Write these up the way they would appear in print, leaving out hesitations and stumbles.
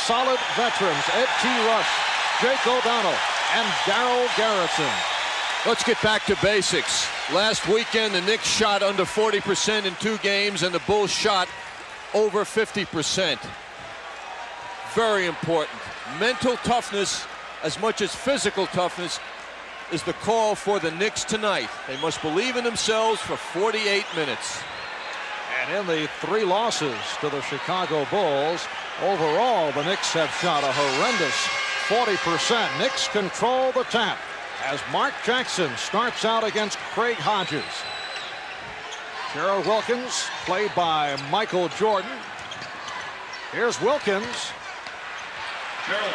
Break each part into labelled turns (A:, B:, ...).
A: solid veterans, Ed T. Rush, Jake O'Donnell, and Darryl Garrison.
B: Let's get back to basics. Last weekend, the Knicks shot under 40% in 2 games, and the Bulls shot over 50%. Very important. Mental toughness, as much as physical toughness, is the call for the Knicks tonight. They must believe in themselves for 48 minutes.
A: And in the 3 losses to the Chicago Bulls, overall, the Knicks have shot a horrendous 40%. Knicks control the tap as Mark Jackson starts out against Craig Hodges. Gerald Wilkins, played by Michael Jordan. Here's Wilkins.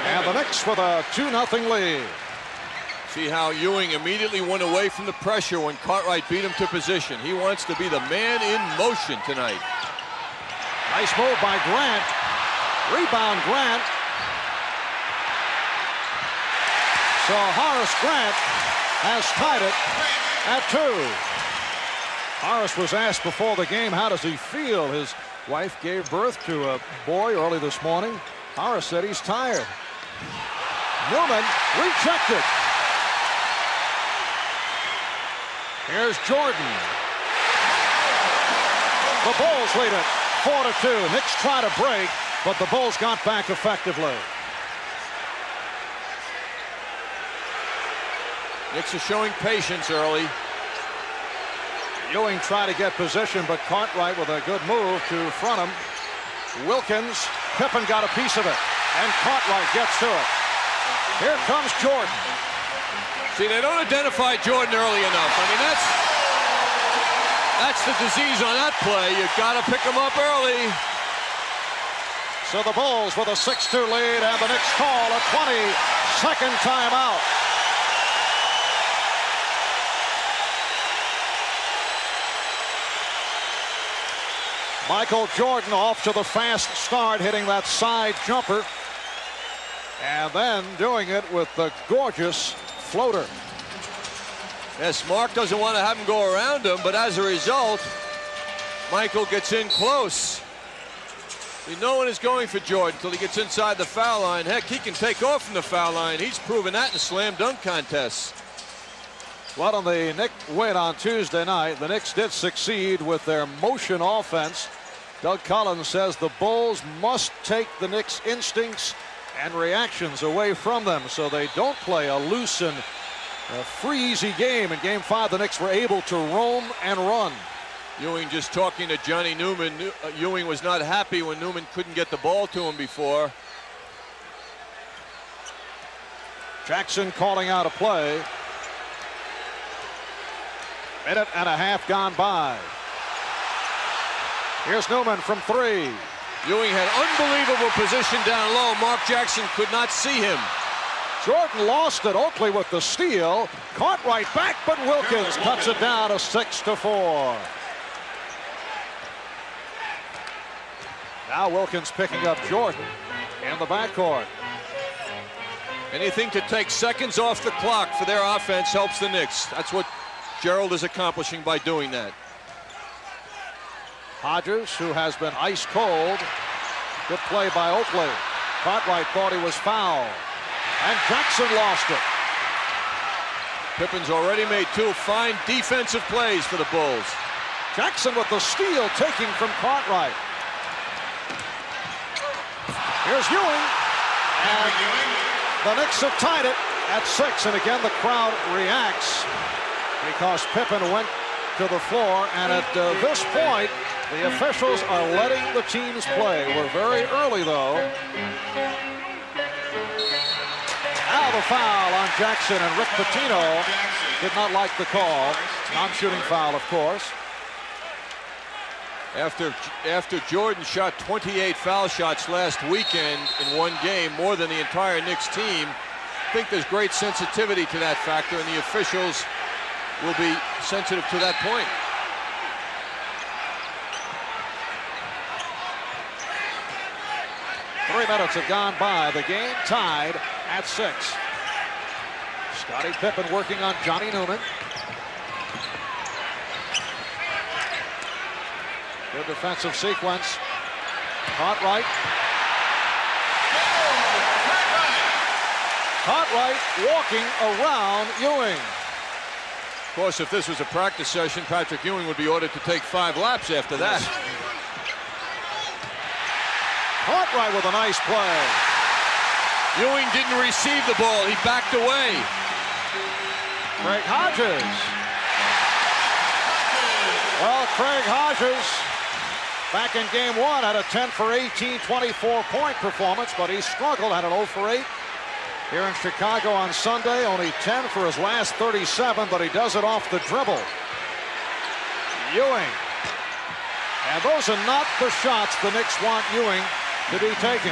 A: And the Knicks with a 2-0 lead.
B: See how Ewing immediately went away from the pressure when Cartwright beat him to position. He wants to be the man in motion tonight.
A: Nice move by Grant. Rebound Grant. So Horace Grant has tied it at 2. Horace was asked before the game, how does he feel? His wife gave birth to a boy early this morning. Horace said he's tired. Newman rejected. Here's Jordan. The Bulls lead it 4-2. Knicks try to break, but the Bulls got back effectively.
B: Knicks are showing patience early.
A: Ewing tried to get position, but Cartwright with a good move to front him. Wilkins, Pippen got a piece of it, and Cartwright gets to it. Here comes Jordan.
B: See, they don't identify Jordan early enough. I mean, that's the disease on that play. You got to pick him up early.
A: So the Bulls with a 6-2 lead, and the Knicks call a 20-second timeout. Michael Jordan off to the fast start, hitting that side jumper, and then doing it with the gorgeous floater.
B: Yes, Mark doesn't want to have him go around him, but as a result, Michael gets in close. See, no one is going for Jordan until he gets inside the foul line. Heck, he can take off from the foul line. He's proven that in slam dunk contests.
A: Well, on the Knicks win on Tuesday night, the Knicks did succeed with their motion offense. Doug Collins says the Bulls must take the Knicks' instincts and reactions away from them so they don't play a loose and free, easy game. In Game 5, the Knicks were able to roam and run.
B: Ewing just talking to Johnny Newman. Ewing was not happy when Newman couldn't get the ball to him before.
A: Jackson calling out a play. Minute and a half gone by. Here's Newman from 3.
B: Ewing had unbelievable position down low. Mark Jackson could not see him.
A: Jordan lost it. Oakley with the steal. Cartwright back, but Wilkins cuts it down to 6-4. Now Wilkins picking up Jordan in the backcourt.
B: Anything to take seconds off the clock for their offense helps the Knicks. That's what Gerald is accomplishing by doing that.
A: Hodges, who has been ice cold. Good play by Oakley. Cartwright thought he was fouled, and Jackson lost it.
B: Pippen's already made 2 fine defensive plays for the Bulls.
A: Jackson with the steal, taking from Cartwright. Here's Ewing, and the Knicks have tied it at 6, and again the crowd reacts because Pippen went to the floor, and at this point the officials are letting the teams play. We're very early though. Now the foul on Jackson, and Rick Pitino did not like the call. Non-shooting foul, of course.
B: After Jordan shot 28 foul shots last weekend in one game, more than the entire Knicks team, I think there's great sensitivity to that factor, and the officials will be sensitive to that point.
A: Three minutes have gone by. The game tied at 6. Scottie Pippen working on Johnny Newman. Good defensive sequence. Cartwright. Cartwright walking around Ewing.
B: Of course, if this was a practice session, Patrick Ewing would be ordered to take 5 laps after that.
A: Cartwright with a nice play.
B: Ewing didn't receive the ball. He backed away.
A: Craig Hodges. Well, Craig Hodges, back in game 1, had a 10 for 18, 24-point performance, but he struggled, had an 0 for 8. Here in Chicago on Sunday, only 10 for his last 37, but he does it off the dribble. Ewing. And those are not the shots the Knicks want Ewing to be taking.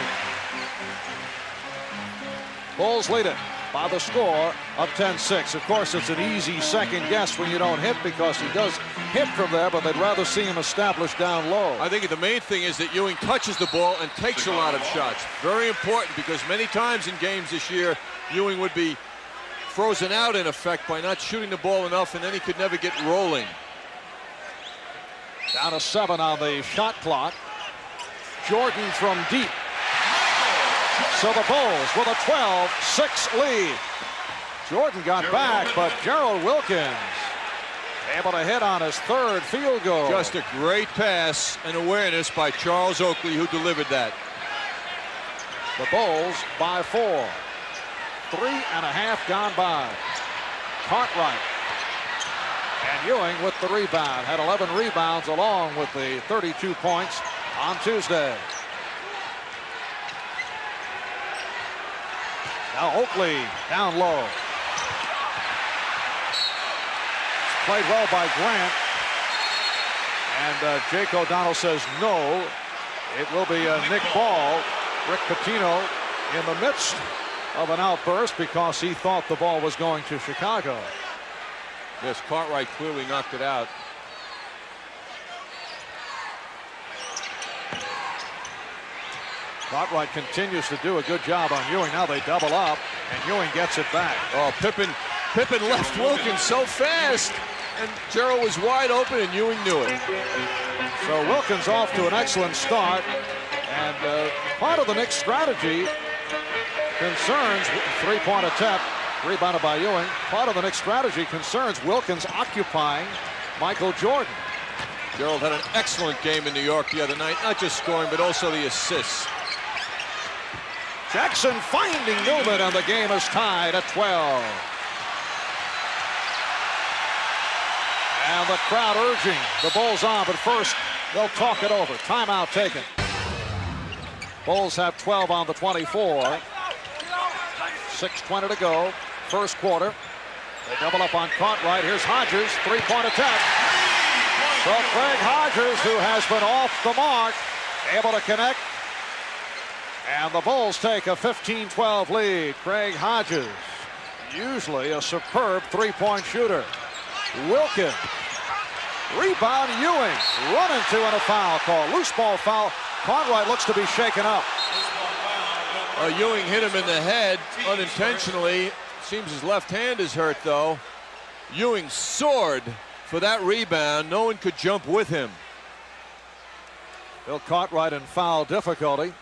A: Bulls lead it by the score of 10-6. Of course, it's an easy second guess when you don't hit, because he does hit from there, but they'd rather see him established down low.
B: I think the main thing is that Ewing touches the ball and takes a lot of shots. Very important, because many times in games this year, Ewing would be frozen out in effect by not shooting the ball enough, and then he could never get rolling.
A: Down to 7 on the shot clock. Jordan from deep. So the Bulls with a 12-6 lead. Jordan got back, but Gerald Wilkins able to hit on his 3rd field goal.
B: Just a great pass and awareness by Charles Oakley, who delivered that.
A: The Bulls by 4. 3.5 gone by. Cartwright. And Ewing with the rebound. Had 11 rebounds along with the 32 points on Tuesday. Now Oakley down low. It's played well by Grant. And Jake O'Donnell says no. It will be Nick Ball. Rick Pitino in the midst of an outburst because he thought the ball was going to Chicago.
B: Yes, Cartwright clearly knocked it out.
A: Cartwright continues to do a good job on Ewing. Now they double up, and Ewing gets it back.
B: Oh, Pippen left Wilkins so fast, and Gerald was wide open, and Ewing knew it.
A: So Wilkins off to an excellent start, and part of the Knicks' strategy concerns 3-point attempt, rebounded by Ewing. Part of the Knicks' strategy concerns Wilkins occupying Michael Jordan.
B: Gerald had an excellent game in New York the other night, not just scoring, but also the assists.
A: Jackson finding Newman, and the game is tied at 12. And the crowd urging the Bulls on, but first they'll talk it over. Timeout taken. Bulls have 12 on the 24. 6:20 to go. First quarter. They double up on Cartwright. Here's Hodges. 3-point attack. So Craig Hodges, who has been off the mark, able to connect. And the Bulls take a 15-12 lead. Craig Hodges, usually a superb 3-point shooter. Wilkins. Rebound Ewing. Run into and a foul call. Loose ball foul. Cartwright looks to be shaken up.
B: Ewing hit him in the head unintentionally. Seems his left hand is hurt, though. Ewing soared for that rebound. No one could jump with him.
A: Bill Cartwright in foul difficulty.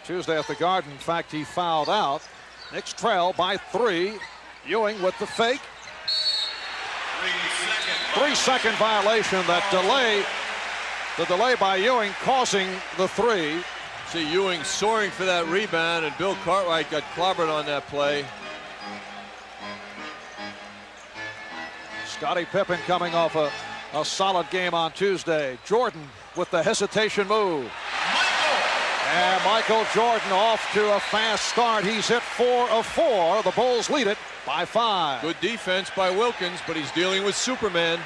A: Tuesday at the Garden, in fact, he fouled out. Knicks trail by 3. Ewing with the fake. 3-second violation. That delay, the delay by Ewing causing the 3.
B: See Ewing soaring for that rebound, and Bill Cartwright got clobbered on that play.
A: Scottie Pippen coming off a solid game on Tuesday. Jordan with the hesitation move. And Michael Jordan off to a fast start. He's hit 4 of 4. The Bulls lead it by 5.
B: Good defense by Wilkins, but he's dealing with Superman.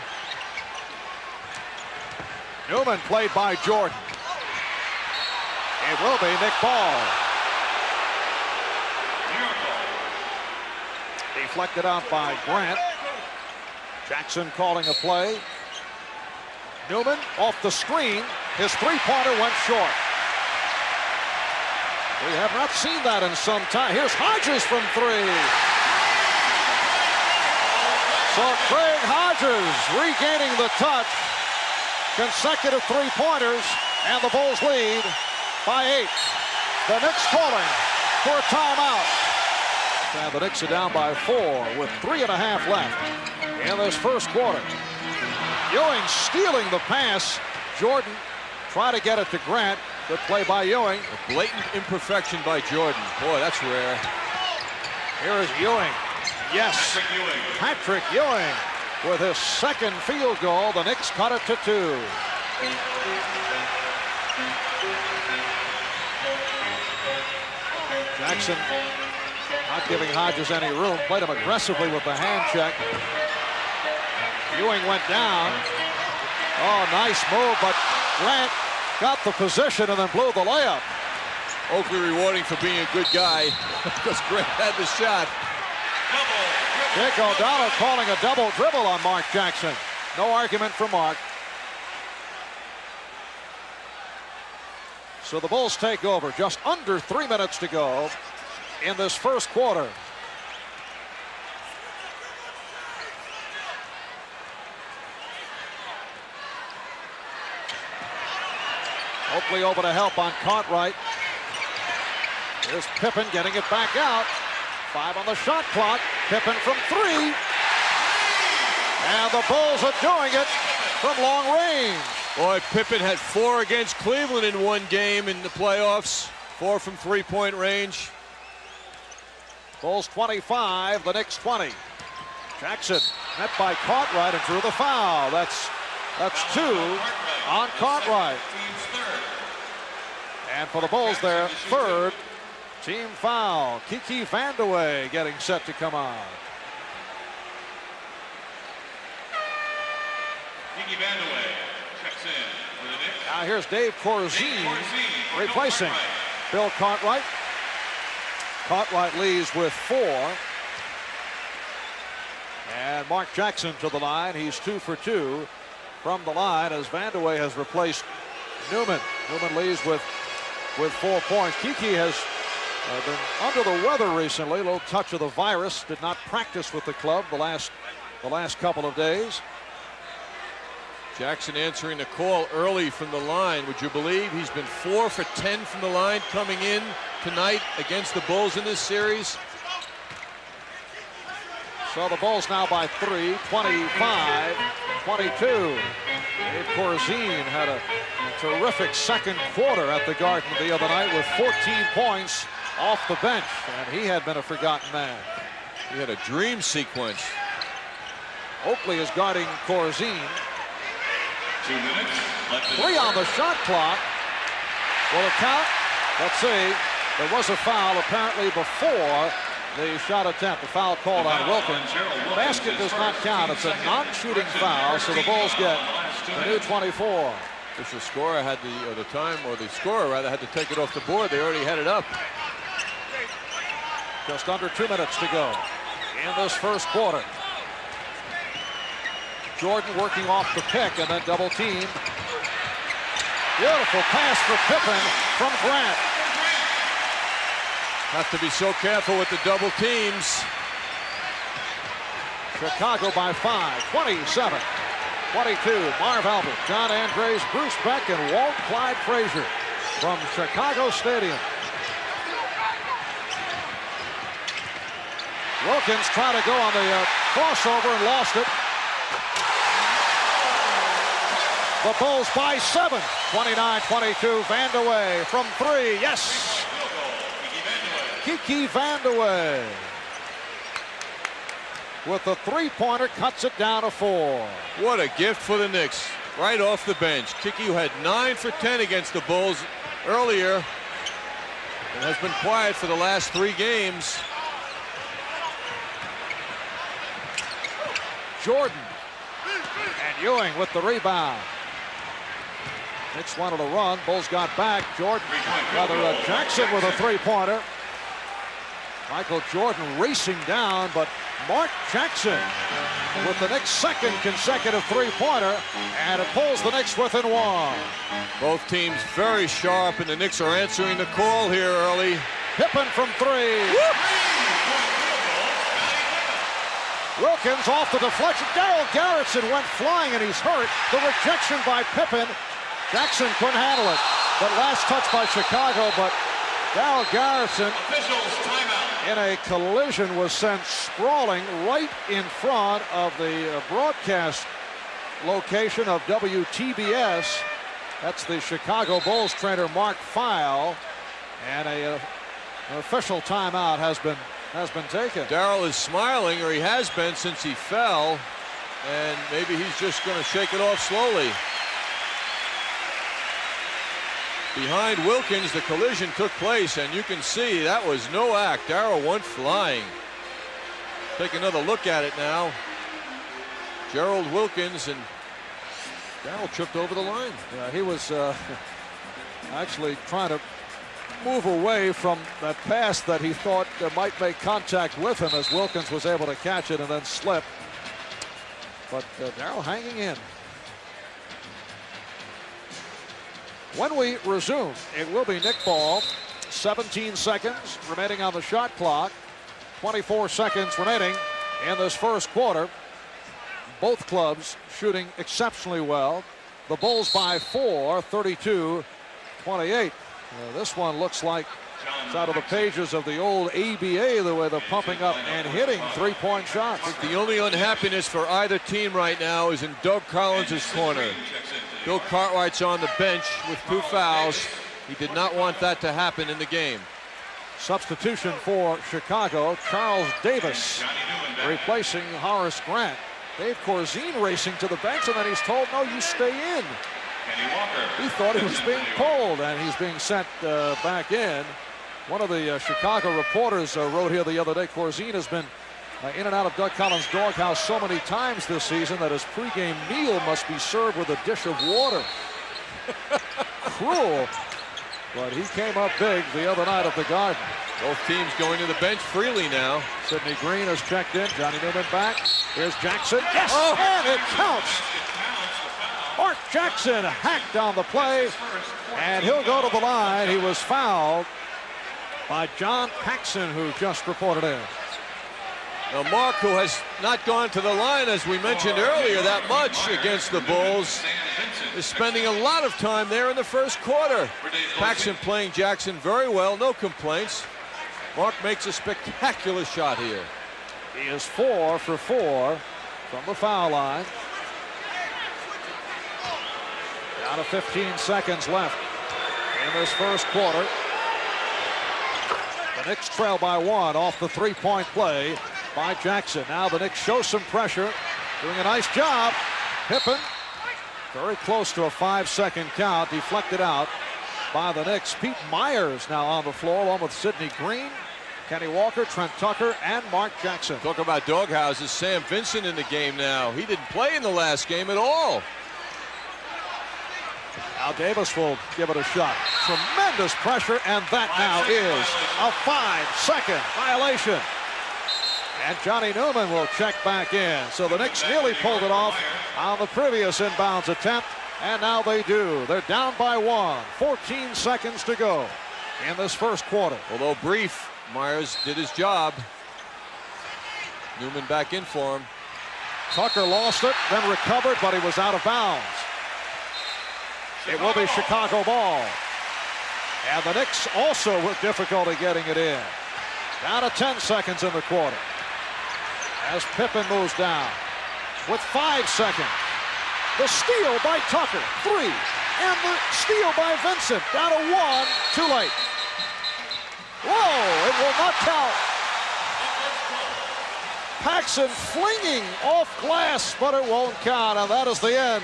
A: Newman played by Jordan. It will be Nick Ball. Deflected out by Grant. Jackson calling a play. Newman off the screen. His 3-pointer went short. We have not seen that in some time. Here's Hodges from 3. So Craig Hodges regaining the touch. Consecutive 3-pointers, and the Bulls lead by 8. The Knicks calling for a timeout. And the Knicks are down by 4 with 3.5 left in this first quarter. Ewing stealing the pass. Jordan trying to get it to Grant. Good play by Ewing.
B: A blatant imperfection by Jordan. Boy, that's rare.
A: Here is Ewing. Yes, Patrick Ewing with his second field goal. The Knicks cut it to 2. Jackson not giving Hodges any room. Played him aggressively with the hand check. Ewing went down. Oh, nice move, but Grant got the position and then blew the layup.
B: Oakley rewarding for being a good guy because Grant had the shot.
A: Dick O'Donnell calling a double dribble on Mark Jackson. No argument for Mark. So the Bulls take over. Just under 3 minutes to go in this first quarter. Oakley over to help on Cartwright. Here's Pippen getting it back out. 5 on the shot clock. Pippen from 3. And the Bulls are doing it from long range.
B: Boy, Pippen had 4 against Cleveland in one game in the playoffs. 4 from 3-point range.
A: Bulls 25, the Knicks 20. Jackson met by Cartwright and drew the foul. That's 2 on Cartwright. And for the Bulls, their third team foul. Kiki Vandeweghe getting set to come on.
C: Kiki Vandeweghe checks in for the Knicks.
A: Now here's Dave Corzine replacing Bill Cartwright. Cartwright leads with 4. And Mark Jackson to the line. He's 2 for 2 from the line as Vandeweghe has replaced Newman. Newman leads with 4 points. Kiki has been under the weather recently. A little touch of the virus. Did not practice with the club the last couple of days.
B: Jackson answering the call early from the line. Would you believe he's been 4 for 10 from the line coming in tonight against the Bulls in this series?
A: So the Bulls now by 3, 25-22. Dave Corzine had a terrific second quarter at the Garden the other night with 14 points off the bench, and he had been a forgotten man.
B: He had a dream sequence.
A: Oakley is guarding Corzine.
C: 2 minutes left.
A: 3 on the shot clock. Will it count? Let's see. There was a foul apparently before the shot attempt. The foul called on Wilkins. The basket does not count. It's a non-shooting foul, so the Bulls get the new 24.
B: If the scorer had the scorer rather had to take it off the board. They already had it up.
A: Just under 2 minutes to go in this first quarter. Jordan working off the pick and then double team. Beautiful pass for Pippen from Grant.
B: Have to be so careful with the double teams.
A: Chicago by 5, 27-22. Marv Albert, John Andres, Bruce Beck, and Walt Clyde Frazier from Chicago Stadium. Wilkins tried to go on the crossover and lost it. The Bulls by 7, 29-22. Vandeweghe from 3, yes. Kiki Vandeweghe with the 3-pointer cuts it down to 4.
B: What a gift for the Knicks. Right off the bench. Kiki, who had 9 for 10 against the Bulls earlier, and has been quiet for the last 3 games.
A: Jordan and Ewing with the rebound. Knicks wanted to run. Bulls got back. Jackson with a 3-pointer. Michael Jordan racing down, but Mark Jackson with the Knicks' second consecutive 3-pointer, and it pulls the Knicks within 1.
B: Both teams very sharp, and the Knicks are answering the call here early.
A: Pippen from 3. Whoop! Wilkins off the deflection. Daryl Garrettson went flying and he's hurt. The rejection by Pippen. Jackson couldn't handle it. But last touch by Chicago, but Daryl Garrettson in a collision was sent sprawling right in front of the broadcast location of WTBS. That's the Chicago Bulls trainer Mark Feil, and an official timeout has been taken.
B: Darryl is smiling, or he has been since he fell, and maybe he's just going to shake it off slowly. Behind Wilkins, the collision took place, and you can see that was no act. Darryl went flying. Take another look at it now. Gerald Wilkins, and Darryl tripped over the line.
A: Yeah, he was actually trying to move away from that pass that he thought might make contact with him, as Wilkins was able to catch it and then slip. But Darryl hanging in. When we resume, it will be Knick ball. 17 seconds remaining on the shot clock. 24 seconds remaining in this first quarter. Both clubs shooting exceptionally well. The Bulls by 4, 32-28. This one looks like it's out of the pages of the old ABA, the way they're pumping up and hitting three-point shots.
B: I think the only unhappiness for either team right now is in Doug Collins' corner. Bill Cartwright's on the bench with 2 fouls. He did not want that to happen in the game.
A: Substitution for Chicago, Charles Davis replacing Horace Grant. Dave Corzine racing to the bench, and then he's told, no, you stay in. He thought he was being pulled, and he's being sent back in. One of the Chicago reporters wrote here the other day, Corzine has been in and out of Doug Collins' doghouse so many times this season that his pregame meal must be served with a dish of water. Cruel. But he came up big the other night at the Garden.
B: Both teams going to the bench freely now.
A: Sidney Green has checked in. Johnny Newman back. Here's Jackson. Yes! Oh, and it counts. Mark Jackson hacked on the play, and he'll go to the line. He was fouled by John Paxson, who just reported in.
B: Now Mark, who has not gone to the line, as we mentioned earlier, that much against the Bulls, is spending a lot of time there in the first quarter. Paxson playing Jackson very well, no complaints. Mark makes a spectacular shot here.
A: He is 4 for 4 from the foul line. Down to 15 seconds left in this first quarter. The Knicks trail by 1 off the three-point play by Jackson. Now the Knicks show some pressure, doing a nice job. Pippen very close to a 5-second count, deflected out by the Knicks. Pete Myers now on the floor, along with Sidney Green, Kenny Walker, Trent Tucker, and Mark Jackson.
B: Talk about doghouses. Sam Vincent in the game now. He didn't play in the last game at all.
A: Now Davis will give it a shot. Tremendous pressure, and that now is a 5-second violation. And Johnny Newman will check back in. So the Knicks nearly pulled it off on the previous inbounds attempt, and now they do. They're down by 1. 14 seconds to go in this first quarter.
B: Although brief, Myers did his job. Newman back in for him.
A: Tucker lost it, then recovered, but he was out of bounds. It will be Chicago ball. And the Knicks also with difficulty getting it in. Down to 10 seconds in the quarter. As Pippen moves down with 5 seconds. The steal by Tucker, 3. And the steal by Vincent, down to 1, too late. Whoa, it will not count. Paxson flinging off glass, but it won't count, and that is the end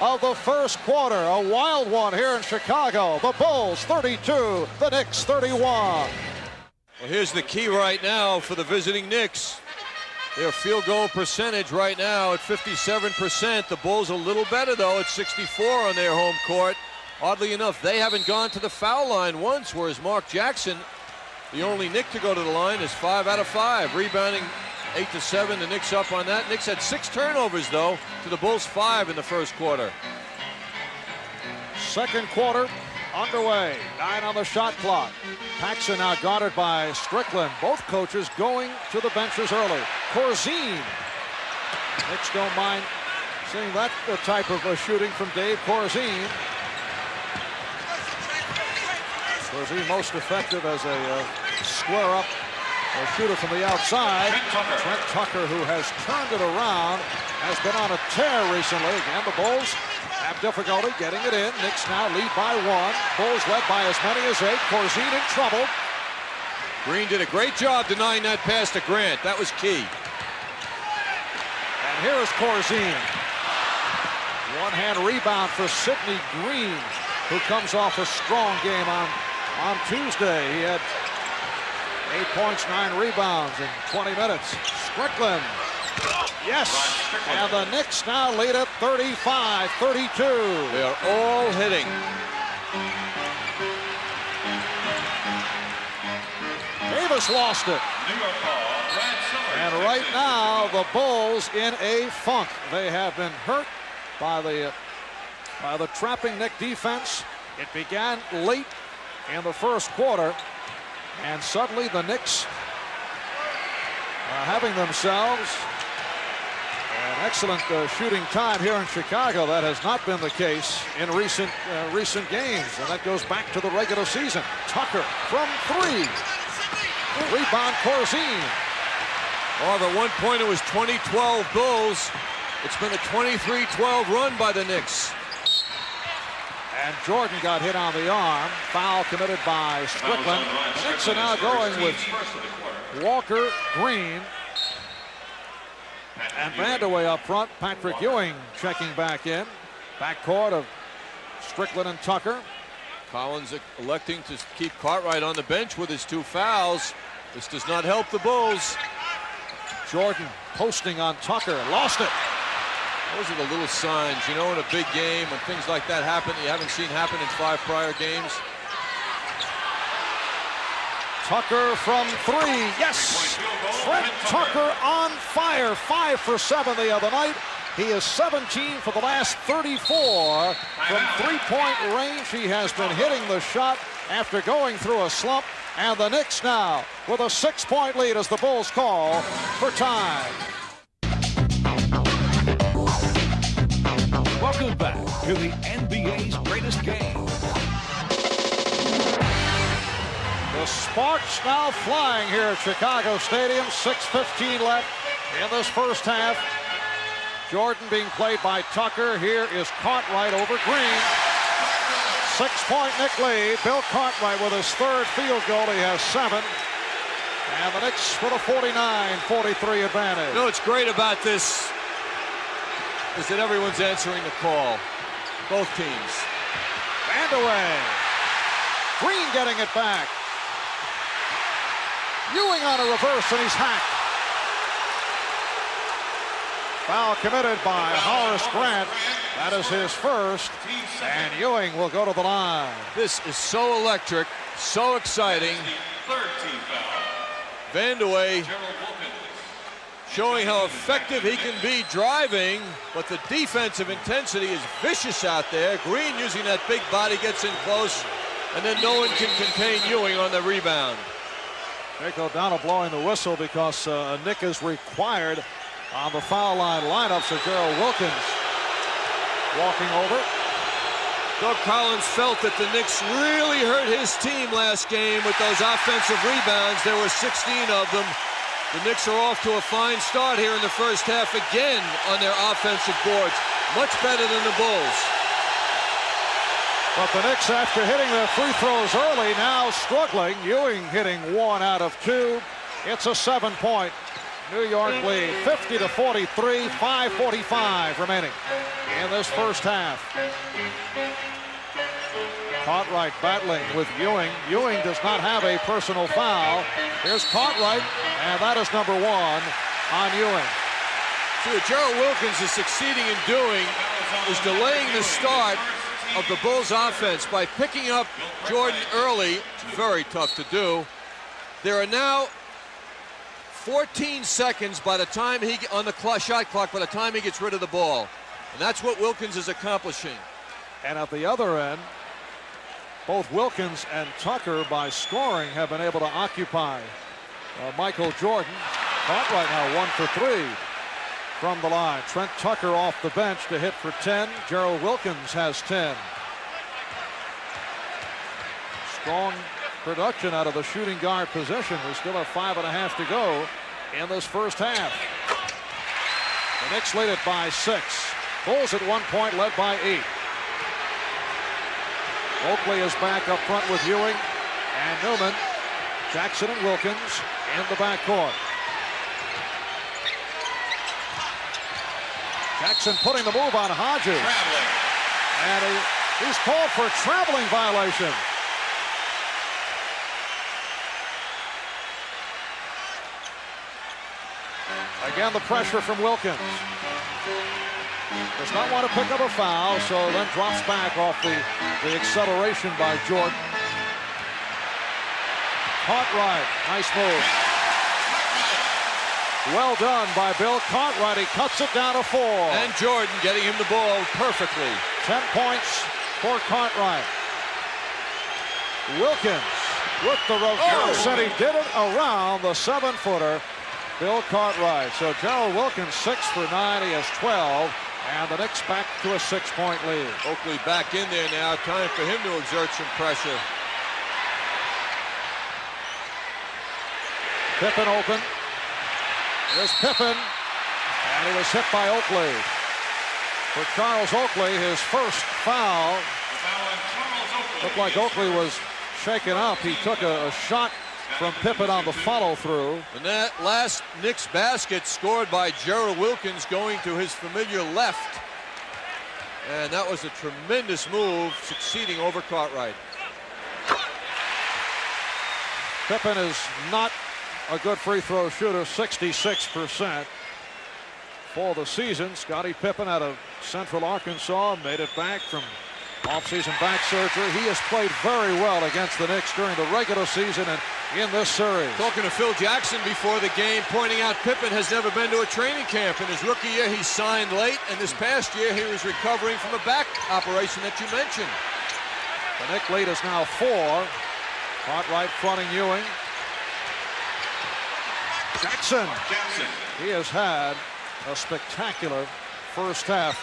A: of the first quarter. A wild one here in Chicago. The Bulls 32, the Knicks 31.
B: Well, here's the key right now for the visiting Knicks. Their field goal percentage right now at 57%. The Bulls a little better, though, at 64 on their home court. Oddly enough, they haven't gone to the foul line once, whereas Mark Jackson, the only Knick to go to the line, is 5 out of 5. Rebounding 8 to 7. The Knicks up on that. Knicks had 6 turnovers, though, to the Bulls 5 in the first quarter.
A: Second quarter underway. 9 on the shot clock. Paxson now guarded by Strickland. Both coaches going to the benches early. Corzine. Knicks don't mind seeing that type of shooting from Dave Corzine. Corzine most effective as a square-up A shooter from the outside. Trent Tucker, who has turned it around, has been on a tear recently. Again, the Bulls have difficulty getting it in. Knicks now lead by 1. Bulls led by as many as 8. Corzine in trouble.
B: Green did a great job denying that pass to Grant. That was key.
A: And here is Corzine. One-hand rebound for Sidney Green, who comes off a strong game on Tuesday. He had 8 points, 9 rebounds in 20 minutes. Strickland. Yes. And the Knicks now lead at 35-32.
B: They are all hitting.
A: Davis lost it. And right now, the Bulls in a funk. They have been hurt by the trapping Knick defense. It began late in the first quarter, and suddenly the Knicks are having themselves an excellent shooting time here in Chicago. That has not been the case in recent games, and that goes back to the regular season. Tucker from 3. Rebound Corzine.
B: Oh, at one point it was 20-12 Bulls. It's been a 23-12 run by the Knicks.
A: And Jordan got hit on the arm. Foul committed by Strickland. The Knicks are now going with Walker, Green, and Vandeweghe up front. Patrick Ewing checking back in. Backcourt of Strickland and Tucker.
B: Collins electing to keep Cartwright on the bench with his 2 fouls. This does not help the Bulls.
A: Jordan posting on Tucker. Lost it.
B: Those are the little signs, you know, in a big game when things like that happen you haven't seen happen in 5 prior games.
A: Tucker from 3. Yes! Trent Tucker on fire. 5 for 7 the other night. He is 17 for the last 34 from 3-point range. He has been hitting the shot after going through a slump. And the Knicks now with a 6-point lead as the Bulls call for time.
D: Welcome back to the NBA's greatest game.
A: The sparks now flying here at Chicago Stadium. 6:15 left in this first half. Jordan being played by Tucker. Here is Cartwright over Green. 6-point Knick lead. Bill Cartwright with his 3rd field goal. He has 7. And the Knicks with a 49-43 advantage.
B: You know what's great about this is that everyone's answering the call. Both teams.
A: Vandeweghe. Green getting it back. Ewing on a reverse, and he's hacked. Foul committed by Horace Grant. That is his 1st, and Ewing will go to the line.
B: This is so electric, so exciting. Vandeweghe showing how effective he can be driving, but the defensive intensity is vicious out there. Green using that big body gets in close, and then no one can contain Ewing on the rebound.
A: Nick O'Donnell blowing the whistle because Nick is required on the foul line lineup. So Gerald Wilkins walking over.
B: Doug Collins felt that the Knicks really hurt his team last game with those offensive rebounds. There were 16 of them. The Knicks are off to a fine start here in the first half again on their offensive boards. Much better than the Bulls.
A: But the Knicks, after hitting their free throws early, now struggling. Ewing hitting 1 out of 2. It's a 7-point New York lead, 50-43, 5:45 remaining in this first half. Cartwright battling with Ewing. Ewing does not have a personal foul. Here's Cartwright, and that is number 1 on Ewing.
B: See, what Gerald Wilkins is succeeding in doing is delaying the start of the Bulls offense by picking up Jordan early. It's very tough to do. There are now 14 seconds by the time on the shot clock by the time he gets rid of the ball. And that's what Wilkins is accomplishing.
A: And at the other end, both Wilkins and Tucker, by scoring, have been able to occupy Michael Jordan. Cartwright now 1 for 3 from the line. Trent Tucker off the bench to hit for 10. Gerald Wilkins has 10. Strong production out of the shooting guard position. We still have 5.5 to go in this first half. The Knicks lead it by 6. Bulls at one point led by 8. Oakley is back up front with Ewing and Newman. Jackson and Wilkins in the backcourt. Jackson putting the move on Hodges. And he's called for a traveling violation. Again, the pressure from Wilkins. Does not want to pick up a foul, so then drops back off the acceleration by Jordan. Cartwright, nice move. Well done by Bill Cartwright. He cuts it down to 4.
B: And Jordan getting him the ball perfectly.
A: 10 points for Cartwright. Wilkins with the reverse, and he did it around the 7-footer. Bill Cartwright. So Gerald Wilkins 6 for 9. He has 12. And the Knicks back to a 6-point lead.
B: Oakley back in there now. Time for him to exert some pressure.
A: Pippen open. There's Pippen. And he was hit by Oakley. For Charles Oakley, his first foul. Looked like Oakley was shaken up. He took a shot from Pippen on the follow-through.
B: And that last Knicks basket scored by Gerald Wilkins going to his familiar left. And that was a tremendous move, succeeding over Cartwright.
A: Pippen is not a good free throw shooter, 66% for the season. Scottie Pippen out of Central Arkansas made it back from off-season back surgery. He has played very well against the Knicks during the regular season and in this series.
B: Talking to Phil Jackson before the game, pointing out Pippen has never been to a training camp. In his rookie year, he signed late, and this past year, he was recovering from a back operation that you mentioned.
A: The Knicks lead is now 4. Cartwright fronting Ewing. Jackson. He has had a spectacular first half,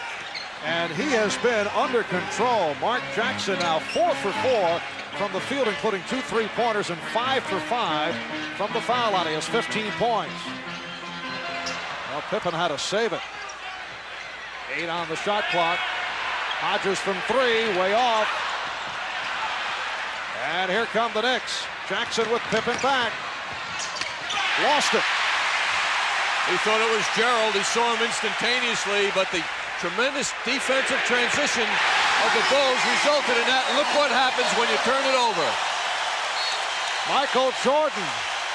A: and he has been under control. Mark Jackson now 4 for 4 from the field, including 2 3-pointers and 5 for 5 from the foul line. He has 15 points. Well, Pippen had to save it. 8 on the shot clock. Hodges from 3, way off. And here come the Knicks. Jackson with Pippen back. Lost it.
B: He thought it was Gerald. He saw him instantaneously, but the tremendous defensive transition of the Bulls resulted in that. And look what happens when you turn it over.
A: Michael Jordan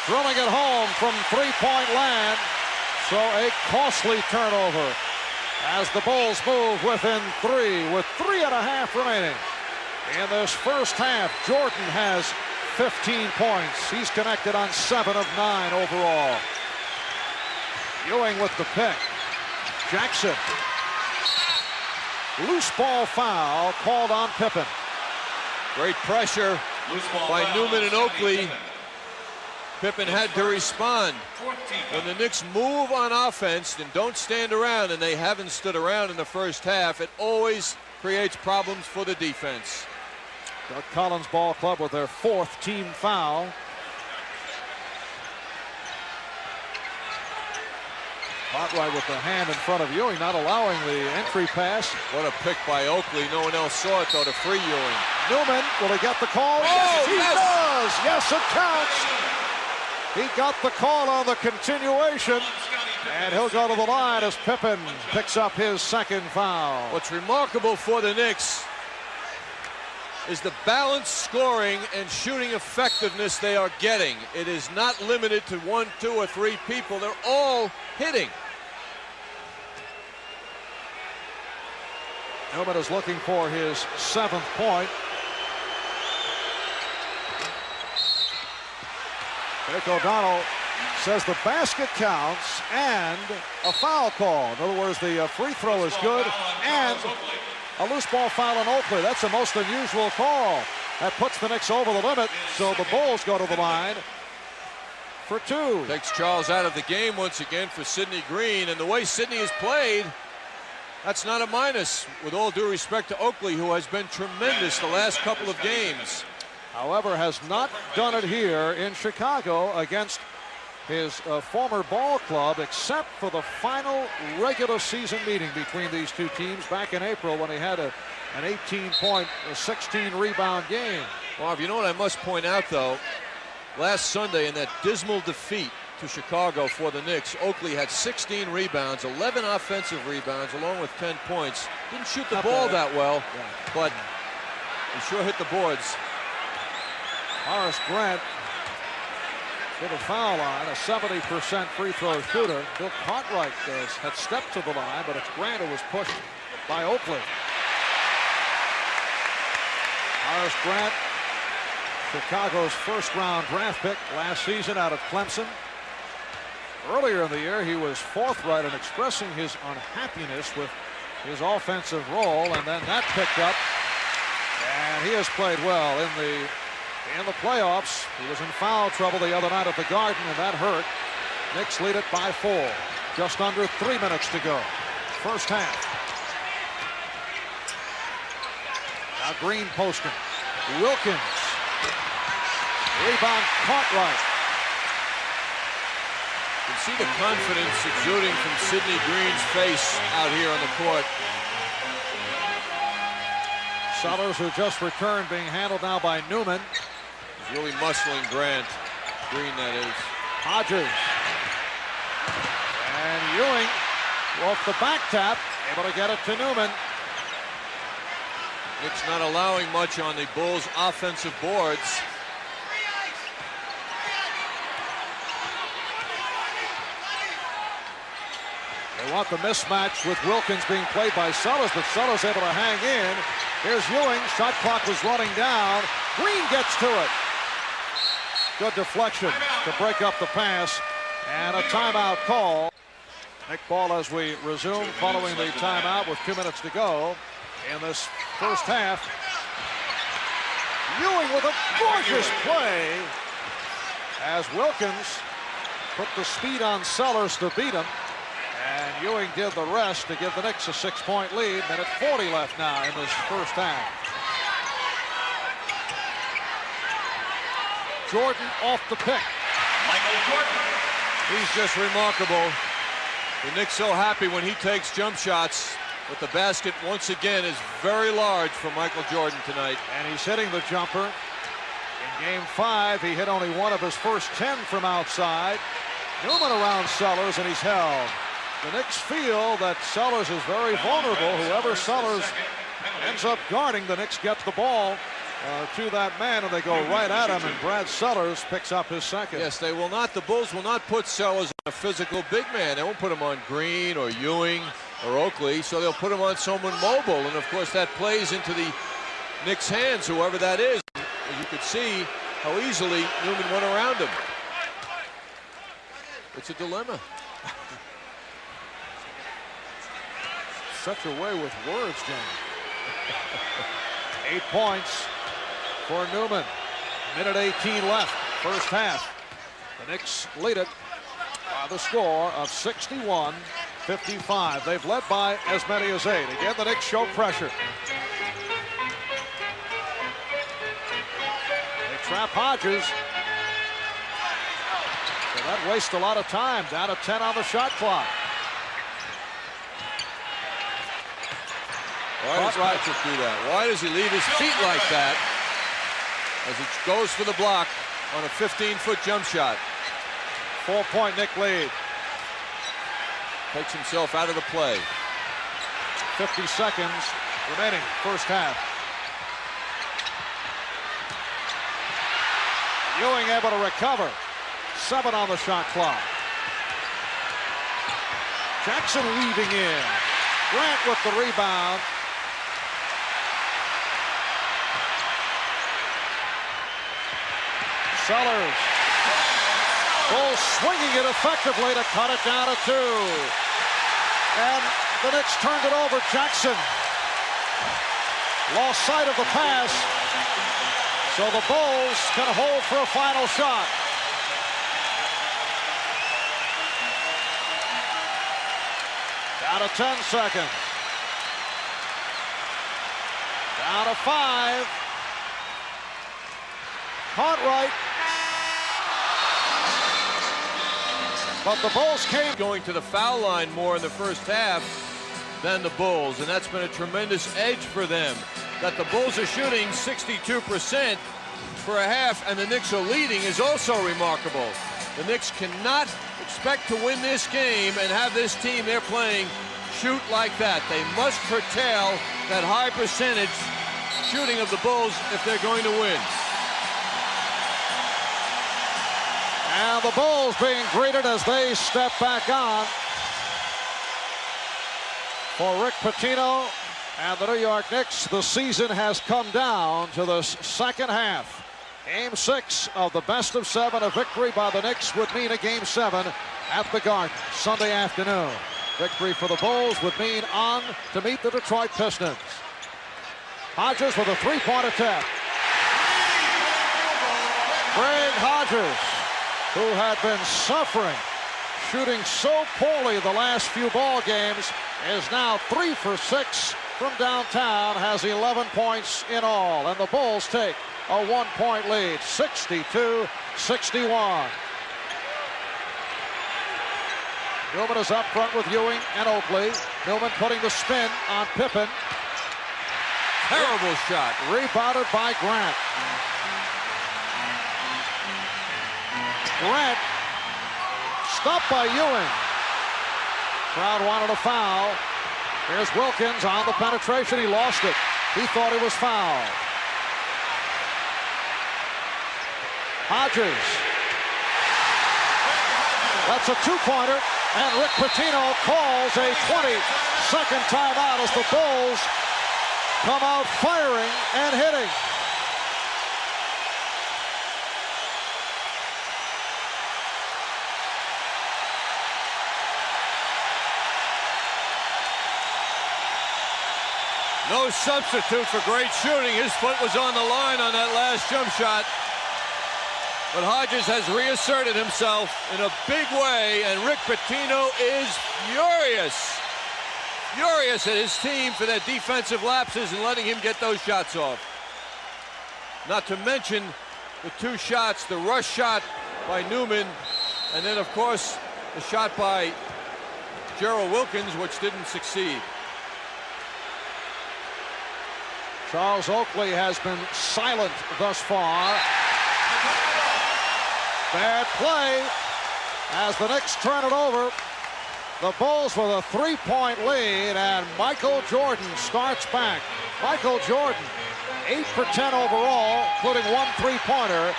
A: drilling it home from 3-point land. So a costly turnover as the Bulls move within 3 with 3.5 remaining. In this first half, Jordan has 15 points. He's connected on 7 of 9 overall. Ewing with the pick. Jackson. Loose ball foul called on Pippen.
B: Great pressure by Newman and Oakley. Pippen had to respond. When the Knicks move on offense and don't stand around, and they haven't stood around in the first half, it always creates problems for the defense.
A: Doug Collins Ball Club with their 4th team foul. Cartwright with the hand in front of Ewing, not allowing the entry pass.
B: What a pick by Oakley. No one else saw it, though, to free Ewing.
A: Newman, will he get the call?
B: Yes,
A: he does! Yes, it counts! He got the call on the continuation, and he'll go to the line as Pippen picks up his 2nd foul.
B: What's remarkable for the Knicks is the balanced scoring and shooting effectiveness they are getting. It is not limited to 1, 2, or 3 people. They're all hitting.
A: Newman is looking for his 7th point. Dick O'Donnell says the basket counts and a foul call. In other words, the free throw is good and a loose ball foul on Oakley. That's the most unusual call. That puts the Knicks over the limit, so the Bulls go to the line for 2.
B: Takes Charles out of the game once again for Sidney Green, and the way Sidney has played, that's not a minus, with all due respect to Oakley, who has been tremendous the last couple of games.
A: However, has not done it here in Chicago against his former ball club, except for the final regular season meeting between these two teams back in April when he had an 18-point, 16-rebound game.
B: Marv, you know what I must point out, though? Last Sunday in that dismal defeat to Chicago for the Knicks, Oakley had 16 rebounds, 11 offensive rebounds, along with 10 points. Didn't shoot the ball that well, but he sure hit the boards.
A: Horace Grant to the foul line, a 70% free throw shooter. Bill Cartwright had stepped to the line, but it's Grant who was pushed by Oakley. Horace Grant, Chicago's first-round draft pick last season out of Clemson. Earlier in the year, he was forthright in expressing his unhappiness with his offensive role, and then that picked up, and he has played well in the playoffs. He was in foul trouble the other night at the Garden, and that hurt. Knicks lead it by 4. Just under 3 minutes to go. First half. Now Green posting. Wilkins. Rebound Cartwright.
B: You can see the confidence exuding from Sidney Green's face out here on the court.
A: Sellers, who just returned, being handled now by Newman.
B: He's really muscling Grant. Green, that is.
A: Hodges. And Ewing off the back tap, able to get it to Newman.
B: Knicks not allowing much on the Bulls' offensive boards.
A: They want the mismatch with Wilkins being played by Sellers, but Sellers able to hang in. Here's Ewing. Shot clock was running down. Green gets to it. Good deflection to break up the pass, and a timeout call. Nick ball as we resume following the timeout with 2 minutes to go in this first half. Ewing with a gorgeous play as Wilkins put the speed on Sellers to beat him. And Ewing did the rest to give the Knicks a 6-point lead. Minute 40 left now in this first half. Jordan off the pick.
C: Michael Jordan.
B: He's just remarkable. The Knicks so happy when he takes jump shots, but the basket once again is very large for Michael Jordan tonight.
A: And he's hitting the jumper. In game 5, he hit only one of his first 10 from outside. Newman around Sellers, and he's held. The Knicks feel that Sellers is very vulnerable. Whoever Sellers ends up guarding, the Knicks get the ball to that man, and they go right at him, and Brad Sellers picks up his second.
B: Yes, they will not. The Bulls will not put Sellers on a physical big man. They won't put him on Green or Ewing or Oakley, so they'll put him on someone mobile, and of course that plays into the Knicks' hands, whoever that is. As you could see how easily Newman went around him. It's a dilemma.
A: Such a way with words, John. 8 points for Newman. Minute 18 left, first half. The Knicks lead it by the score of 61-55. They've led by as many as 8. Again, the Knicks show pressure. They trap Hodges. So that wastes a lot of time. Down to 10 on the shot clock.
B: Why does Patrick do that? Why does he leave his feet like that as he goes for the block on a 15-foot jump shot?
A: 4-point Knick lead.
B: Takes himself out of the play.
A: 50 seconds remaining, first half. Ewing able to recover. 7 on the shot clock. Jackson weaving in. Grant with the rebound. Sellers. Bulls swinging it effectively to cut it down to 2. And the Knicks turned it over. Jackson lost sight of the pass. So the Bulls can hold for a final shot. Down to 10 seconds. Down to 5. Cartwright. But the Bulls came.
B: Going to the foul line more in the first half than the Bulls, and that's been a tremendous edge for them. That the Bulls are shooting 62% for a half, and the Knicks are leading is also remarkable. The Knicks cannot expect to win this game and have this team they're playing shoot like that. They must curtail that high percentage shooting of the Bulls if they're going to win.
A: And the Bulls being greeted as they step back on. For Rick Pitino and the New York Knicks, the season has come down to the second half. Game 6 of the best of 7. A victory by the Knicks would mean a Game 7 at the Garden Sunday afternoon. Victory for the Bulls would mean on to meet the Detroit Pistons. Hodges with a three-point attempt. Greg Hodges, who had been suffering, shooting so poorly the last few ball games, is now 3 for 6 from downtown, has 11 points in all, and the Bulls take a 1-point lead, 62-61. Millman is up front with Ewing and Oakley. Millman putting the spin on Pippen.
B: Terrible shot.
A: Rebounded by Grant. Grant stopped by Ewing. Crowd wanted a foul. Here's Wilkins on the penetration. He lost it. He thought he was fouled. Hodges. That's a two-pointer, and Rick Pitino calls a 20-second timeout as the Bulls come out firing and hitting.
B: No substitute for great shooting. His foot was on the line on that last jump shot. But Hodges has reasserted himself in a big way, and Rick Pitino is furious. Furious at his team for their defensive lapses and letting him get those shots off. Not to mention the two shots, the rush shot by Newman, and then, of course, the shot by Gerald Wilkins, which didn't succeed.
A: Charles Oakley has been silent thus far. Bad play as the Knicks turn it over. The Bulls with a 3-point lead, and Michael Jordan starts back. Michael Jordan, 8 for 10 overall, including 1 3-pointer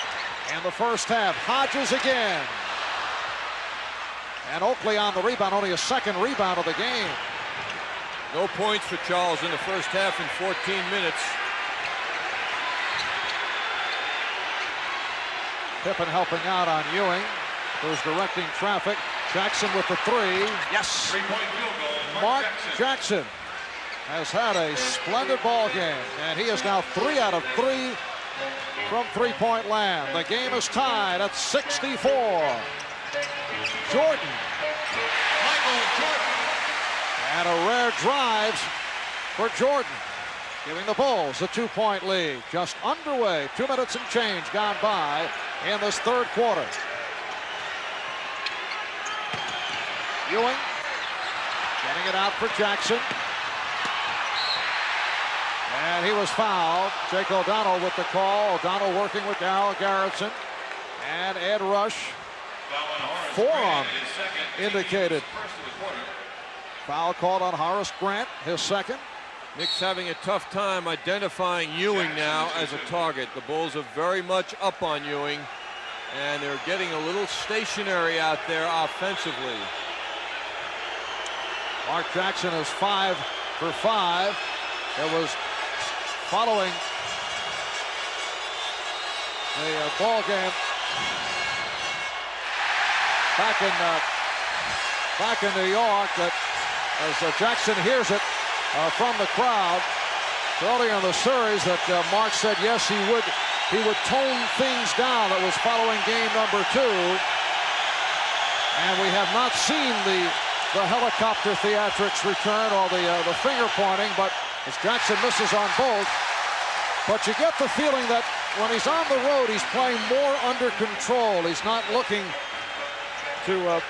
A: in the first half. Hodges again. And Oakley on the rebound, only a second rebound of the game.
B: No points for Charles in the first half in 14 minutes.
A: Pippen helping out on Ewing, who's directing traffic. Jackson with the 3. Yes!
C: Three-point field goal,
A: Mark Jackson has had a splendid ball game, and he is now 3 out of 3 from three-point land. The game is tied at 64. Jordan.
C: Michael Jordan.
A: And a rare drive for Jordan, giving the Bulls a 2-point lead. Just underway, 2 minutes and change gone by in this third quarter. Ewing getting it out for Jackson. And he was fouled. Jake O'Donnell with the call. O'Donnell working with Darryl Garrettson. And Ed Rush. Forearm indicated. Foul called on Horace Grant, his second.
B: Knicks having a tough time identifying Ewing now as a target. The Bulls are very much up on Ewing, and they're getting a little stationary out there offensively.
A: Mark Jackson is 5 for 5. It was following the ball game back in New York that as Jackson hears it from the crowd earlier in the series that Mark said yes, he would tone things down. That was following game number 2, and we have not seen the helicopter theatrics return or the finger pointing, but as Jackson misses on both. But you get the feeling that when he's on the road, he's playing more under control. He's not looking to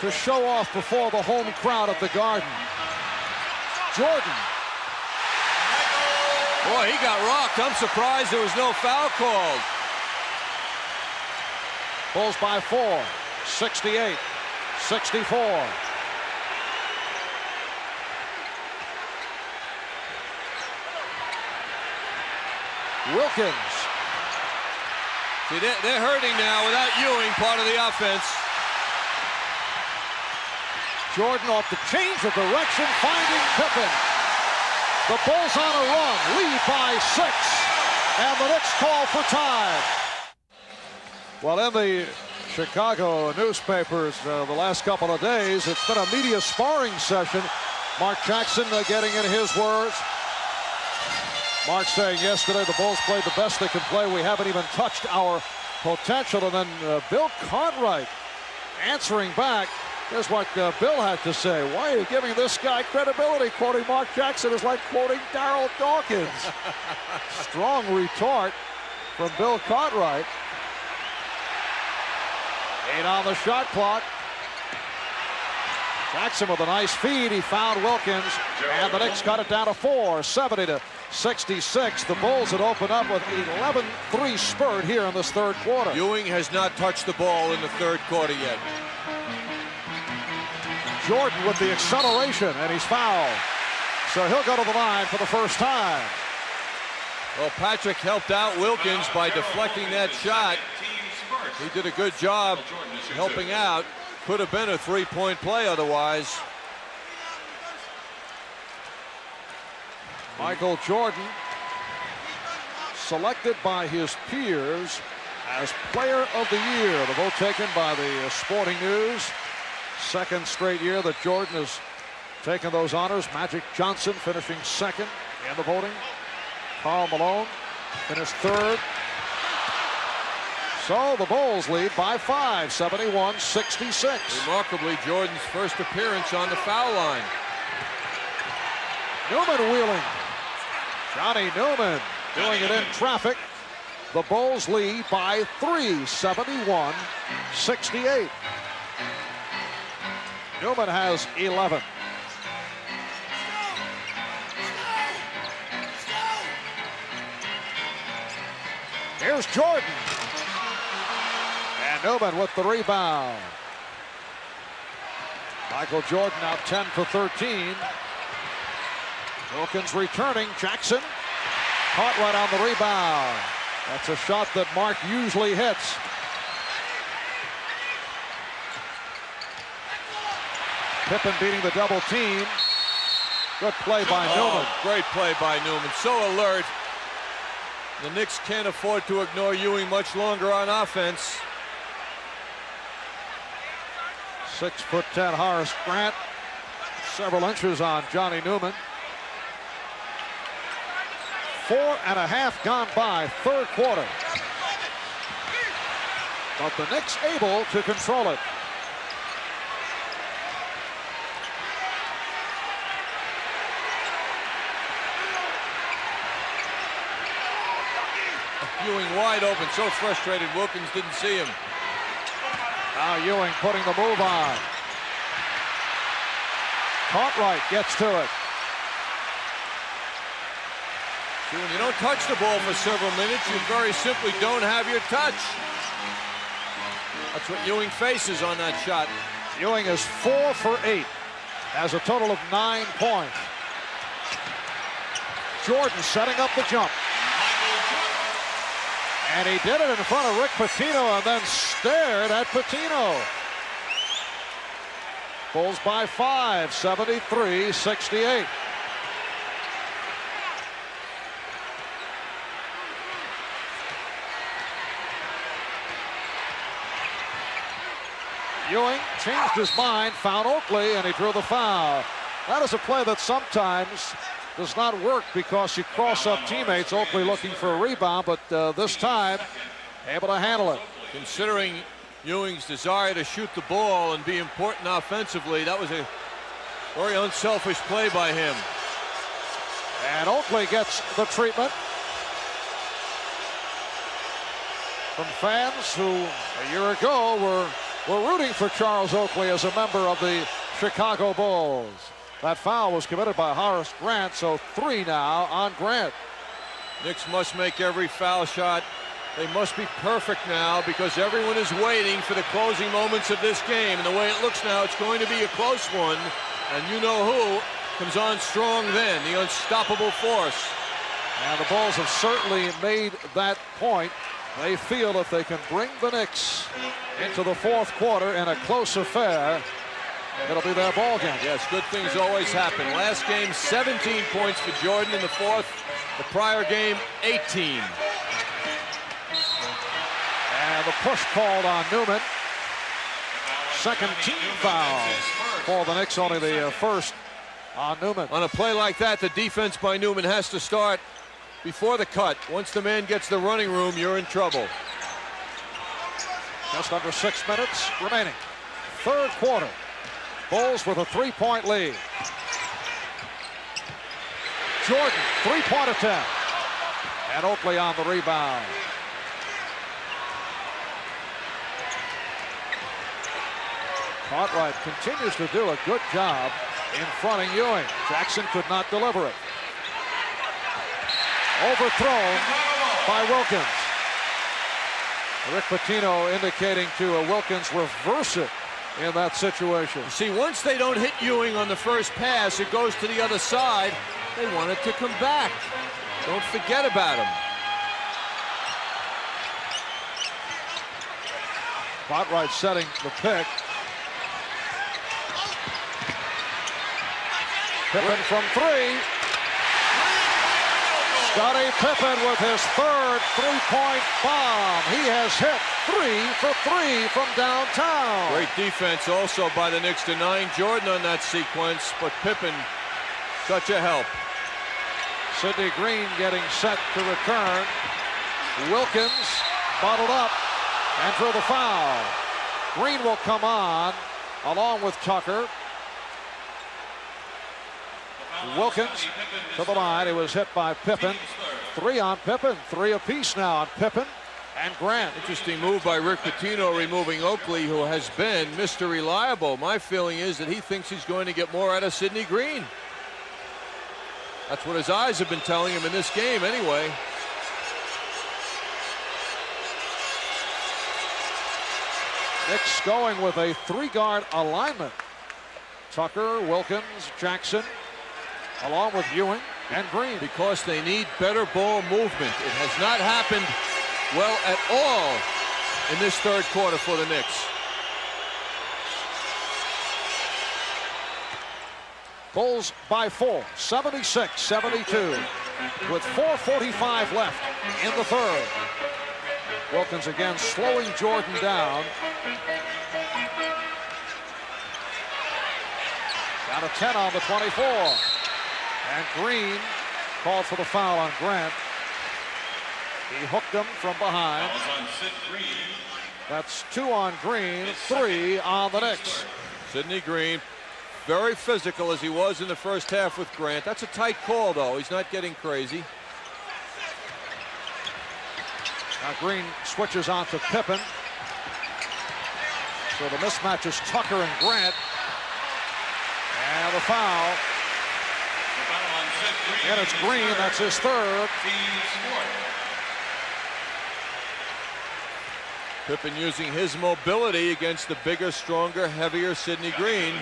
A: show off before the home crowd at the Garden. Jordan.
B: Boy, he got rocked. I'm surprised there was no foul called.
A: Bulls by 4, 68, 64. Wilkins.
B: See, they're hurting now without Ewing, part of the offense.
A: Jordan off the change of direction, finding Pippen. The Bulls on a run, lead by 6, and the Knicks call for time. Well, in the Chicago newspapers the last couple of days, it's been a media sparring session. Mark Jackson getting in his words. Mark saying yesterday the Bulls played the best they could play. We haven't even touched our potential. And then Bill Cartwright answering back. Here's what Bill had to say. Why are you giving this guy credibility? Quoting Mark Jackson is like quoting Darryl Dawkins. Strong retort from Bill Cartwright. 8 on the shot clock. Jackson with a nice feed. He found Wilkins, and the Knicks cut it down to 4, 70-66. The Bulls had opened up with 11-3 spurt here in this third quarter.
B: Ewing has not touched the ball in the third quarter yet.
A: Jordan with the acceleration, and he's fouled. So he'll go to the line for the first time.
B: Well, Patrick helped out Wilkins by deflecting that shot. He did a good job helping out. Could have been a three-point play otherwise.
A: Michael Jordan, selected by his peers as Player of the Year. The vote taken by the Sporting News. Second straight year that Jordan has taken those honors. Magic Johnson finishing second in the voting. Karl Malone finished third. So the Bulls lead by 5, 71-66.
B: Remarkably, Jordan's first appearance on the foul line.
A: Newman wheeling. Johnny Newman doing it in traffic. The Bulls lead by 3, 71-68. Newman has 11. Here's Jordan. And Newman with the rebound. Michael Jordan now 10 for 13. Wilkins returning. Jackson caught right on the rebound. That's a shot that Mark usually hits. Pippen beating the double team. Good play by Newman.
B: Great play by Newman. So alert. The Knicks can't afford to ignore Ewing much longer on offense.
A: 6'10" Horace Grant. Several inches on Johnny Newman. 4.5 gone by, third quarter. But the Knicks able to control it.
B: Ewing wide open, so frustrated Wilkins didn't see him.
A: Now Ewing putting the move on. Cartwright gets to it.
B: See, when you don't touch the ball for several minutes, you very simply don't have your touch. That's what Ewing faces on that shot.
A: Ewing is 4 for 8. Has a total of 9 points. Jordan setting up the jump. And he did it in front of Rick Pitino and then stared at Pitino. Bulls by 5, 73-68. Ewing changed his mind, found Oakley, and he drew the foul. That is a play that sometimes does not work because you cross up teammates. Oakley looking for a rebound, but this time able to handle it.
B: Considering Ewing's desire to shoot the ball and be important offensively, that was a very unselfish play by him.
A: And Oakley gets the treatment. from fans who a year ago were rooting for Charles Oakley as a member of the Chicago Bulls. That foul was committed by Horace Grant, so 3 now on Grant.
B: Knicks must make every foul shot. They must be perfect now because everyone is waiting for the closing moments of this game. And the way it looks now, it's going to be a close one. And you know who comes on strong then, the unstoppable force.
A: And the Bulls have certainly made that point. They feel if they can bring the Knicks into the fourth quarter in a close affair, it'll be their ball game.
B: Yes, good things always happen. Last game, 17 points for Jordan in the fourth. The prior game, 18.
A: And the push called on Newman. Second team foul for the Knicks, only the first on Newman.
B: On a play like that, the defense by Newman has to start before the cut. Once the man gets the running room, you're in trouble.
A: Just under 6 minutes remaining. Third quarter. Bulls with a 3-point lead. Jordan, 3-point attempt. And Oakley on the rebound. Cartwright continues to do a good job in fronting Ewing. Jackson could not deliver it. Overthrown by Wilkins. Rick Pitino indicating to Wilkins reverse it in that situation.
B: See, once they don't hit Ewing on the first pass, it goes to the other side. They want it to come back. Don't forget about him.
A: Cartwright setting the pick. Pippen from 3. Scottie Pippen with his third 3-point bomb. He has hit 3 for 3 from downtown.
B: Great defense also by the Knicks, denying Jordan on that sequence, but Pippen, such a help.
A: Sidney Green getting set to return. Wilkins bottled up and drew the foul. Green will come on along with Tucker. Wilkins to the line. He was hit by Pippen. 3 on Pippen. 3 apiece now on Pippen and Grant.
B: Interesting move by Rick Pitino, removing Oakley, who has been Mr. Reliable. My feeling is that he thinks he's going to get more out of Sidney Green. That's what his eyes have been telling him in this game anyway.
A: Knicks going with a 3-guard alignment. Tucker, Wilkins, Jackson, along with Ewing and Green.
B: Because they need better ball movement. It has not happened well at all in this third quarter for the Knicks.
A: Bulls by 4, 76-72, with 4:45 left in the third. Wilkins again slowing Jordan down. Down to 10 on the 24. And Green called for the foul on Grant. He hooked him from behind. That's 2 on Green, 3 on the Knicks.
B: Sidney Green, very physical as he was in the first half with Grant. That's a tight call, though. He's not getting crazy.
A: Now Green switches on to Pippen. So the mismatch is Tucker and Grant. And the foul. And it's Green, that's his third.
B: Pippen using his mobility against the bigger, stronger, heavier Sidney Green.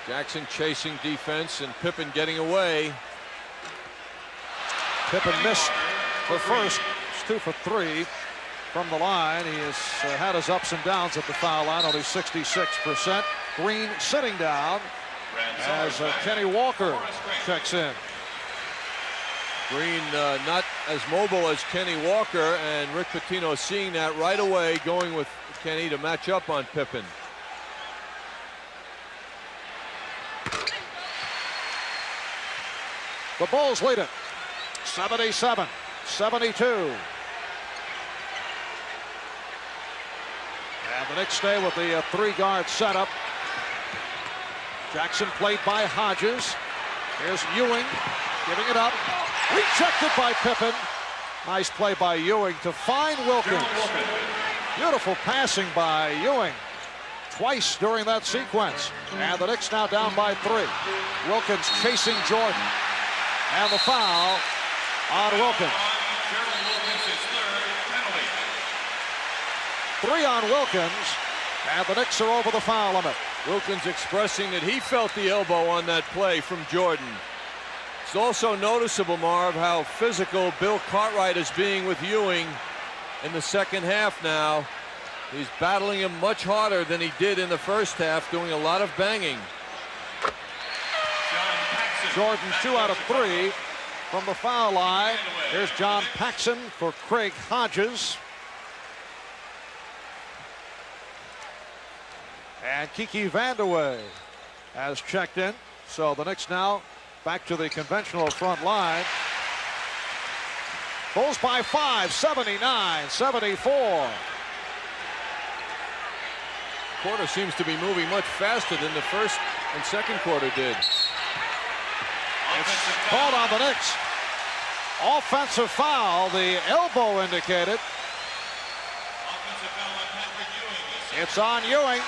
B: Jackson chasing defense and Pippen getting away.
A: Pippen missed the first. It's 2 for 3 from the line. He has had his ups and downs at the foul line, only 66%. Green sitting down as Kenny Walker checks in.
B: Green not as mobile as Kenny Walker, and Rick Pitino seeing that right away, going with Kenny to match up on Pippen.
A: The Bulls lead it 77-72. And the Knicks stay with the 3-guard setup. Jackson played by Hodges. Here's Ewing giving it up. Rejected by Pippen. Nice play by Ewing to find Wilkins. Beautiful passing by Ewing. Twice during that sequence. And the Knicks now down by 3. Wilkins chasing Jordan. And the foul on Wilkins. 3 on Wilkins. And the Knicks are over the foul limit.
B: Wilkins expressing that he felt the elbow on that play from Jordan. It's also noticeable, Marv, how physical Bill Cartwright is being with Ewing in the second half now. He's battling him much harder than he did in the first half, doing a lot of banging.
A: Jordan 2 out of 3 from the foul line. Here's John Paxson for Craig Hodges. And Kiki Vandeweghe has checked in. So the Knicks now back to the conventional front line. Bulls by 5, 79-74.
B: Quarter seems to be moving much faster than the first and second quarter did.
A: It's called on the Knicks. Offensive foul, the elbow indicated. It's on Ewing.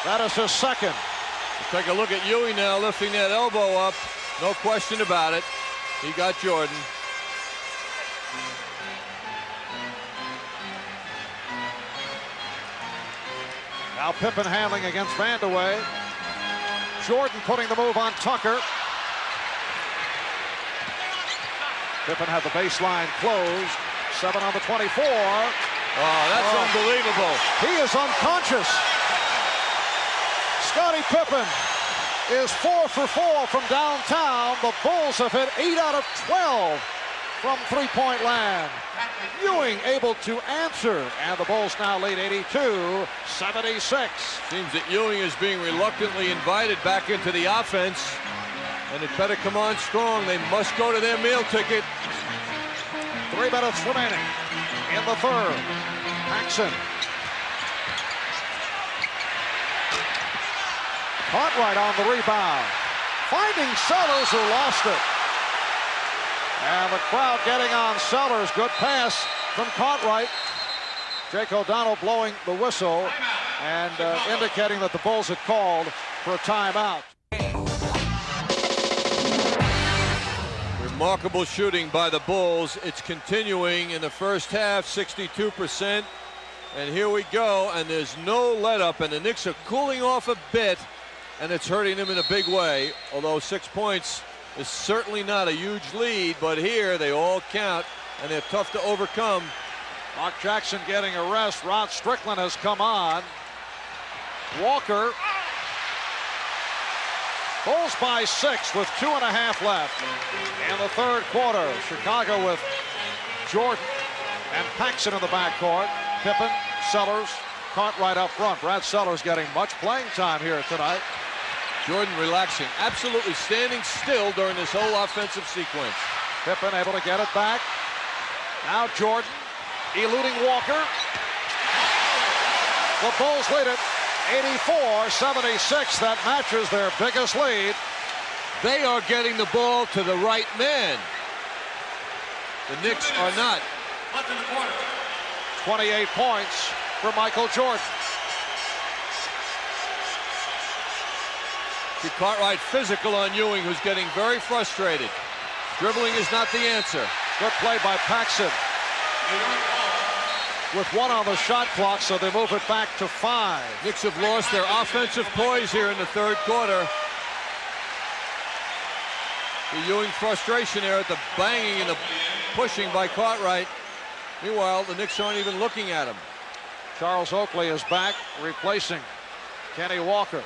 A: That is his second.
B: Let's take a look at Ewing now, lifting that elbow up. No question about it. He got Jordan.
A: Now Pippen handling against Vandeweghe. Jordan putting the move on Tucker. Pippen had the baseline closed. 7 on the 24.
B: Oh, that's unbelievable.
A: He is unconscious. Scottie Pippen is 4 for 4 from downtown. The Bulls have hit 8 out of 12 from three-point land. Ewing able to answer, and the Bulls now lead 82-76.
B: Seems that Ewing is being reluctantly invited back into the offense, and it better come on strong. They must go to their meal ticket.
A: 3 minutes remaining in the third. Paxson. Cartwright on the rebound. Finding Sellers, who lost it. And the crowd getting on Sellers. Good pass from Cartwright. Jake O'Donnell blowing the whistle and indicating that the Bulls had called for a timeout.
B: Remarkable shooting by the Bulls. It's continuing in the first half, 62%. And here we go, and there's no let up, and the Knicks are cooling off a bit, and it's hurting them in a big way. Although 6 points is certainly not a huge lead, but here they all count, and they're tough to overcome.
A: Mark Jackson getting a rest. Rod Strickland has come on. Walker. Bulls by 6 with 2.5 left in the third quarter. Chicago with Jordan and Paxson in the backcourt. Pippen, Sellers, Cartwright up front. Brad Sellers getting much playing time here tonight.
B: Jordan relaxing, absolutely standing still during this whole offensive sequence.
A: Pippen able to get it back. Now Jordan eluding Walker. The Bulls lead it 84-76. That matches their biggest lead.
B: They are getting the ball to the right man. The Knicks are not.
A: 28 points for Michael Jordan.
B: See Cartwright physical on Ewing, who's getting very frustrated. Dribbling is not the answer.
A: Good play by Paxson. With 1 on the shot clock, so they move it back to 5.
B: Knicks have lost their offensive poise here in the third quarter. The Ewing frustration there at the banging and the pushing by Cartwright. Meanwhile, the Knicks aren't even looking at him.
A: Charles Oakley is back, replacing Kenny Walker.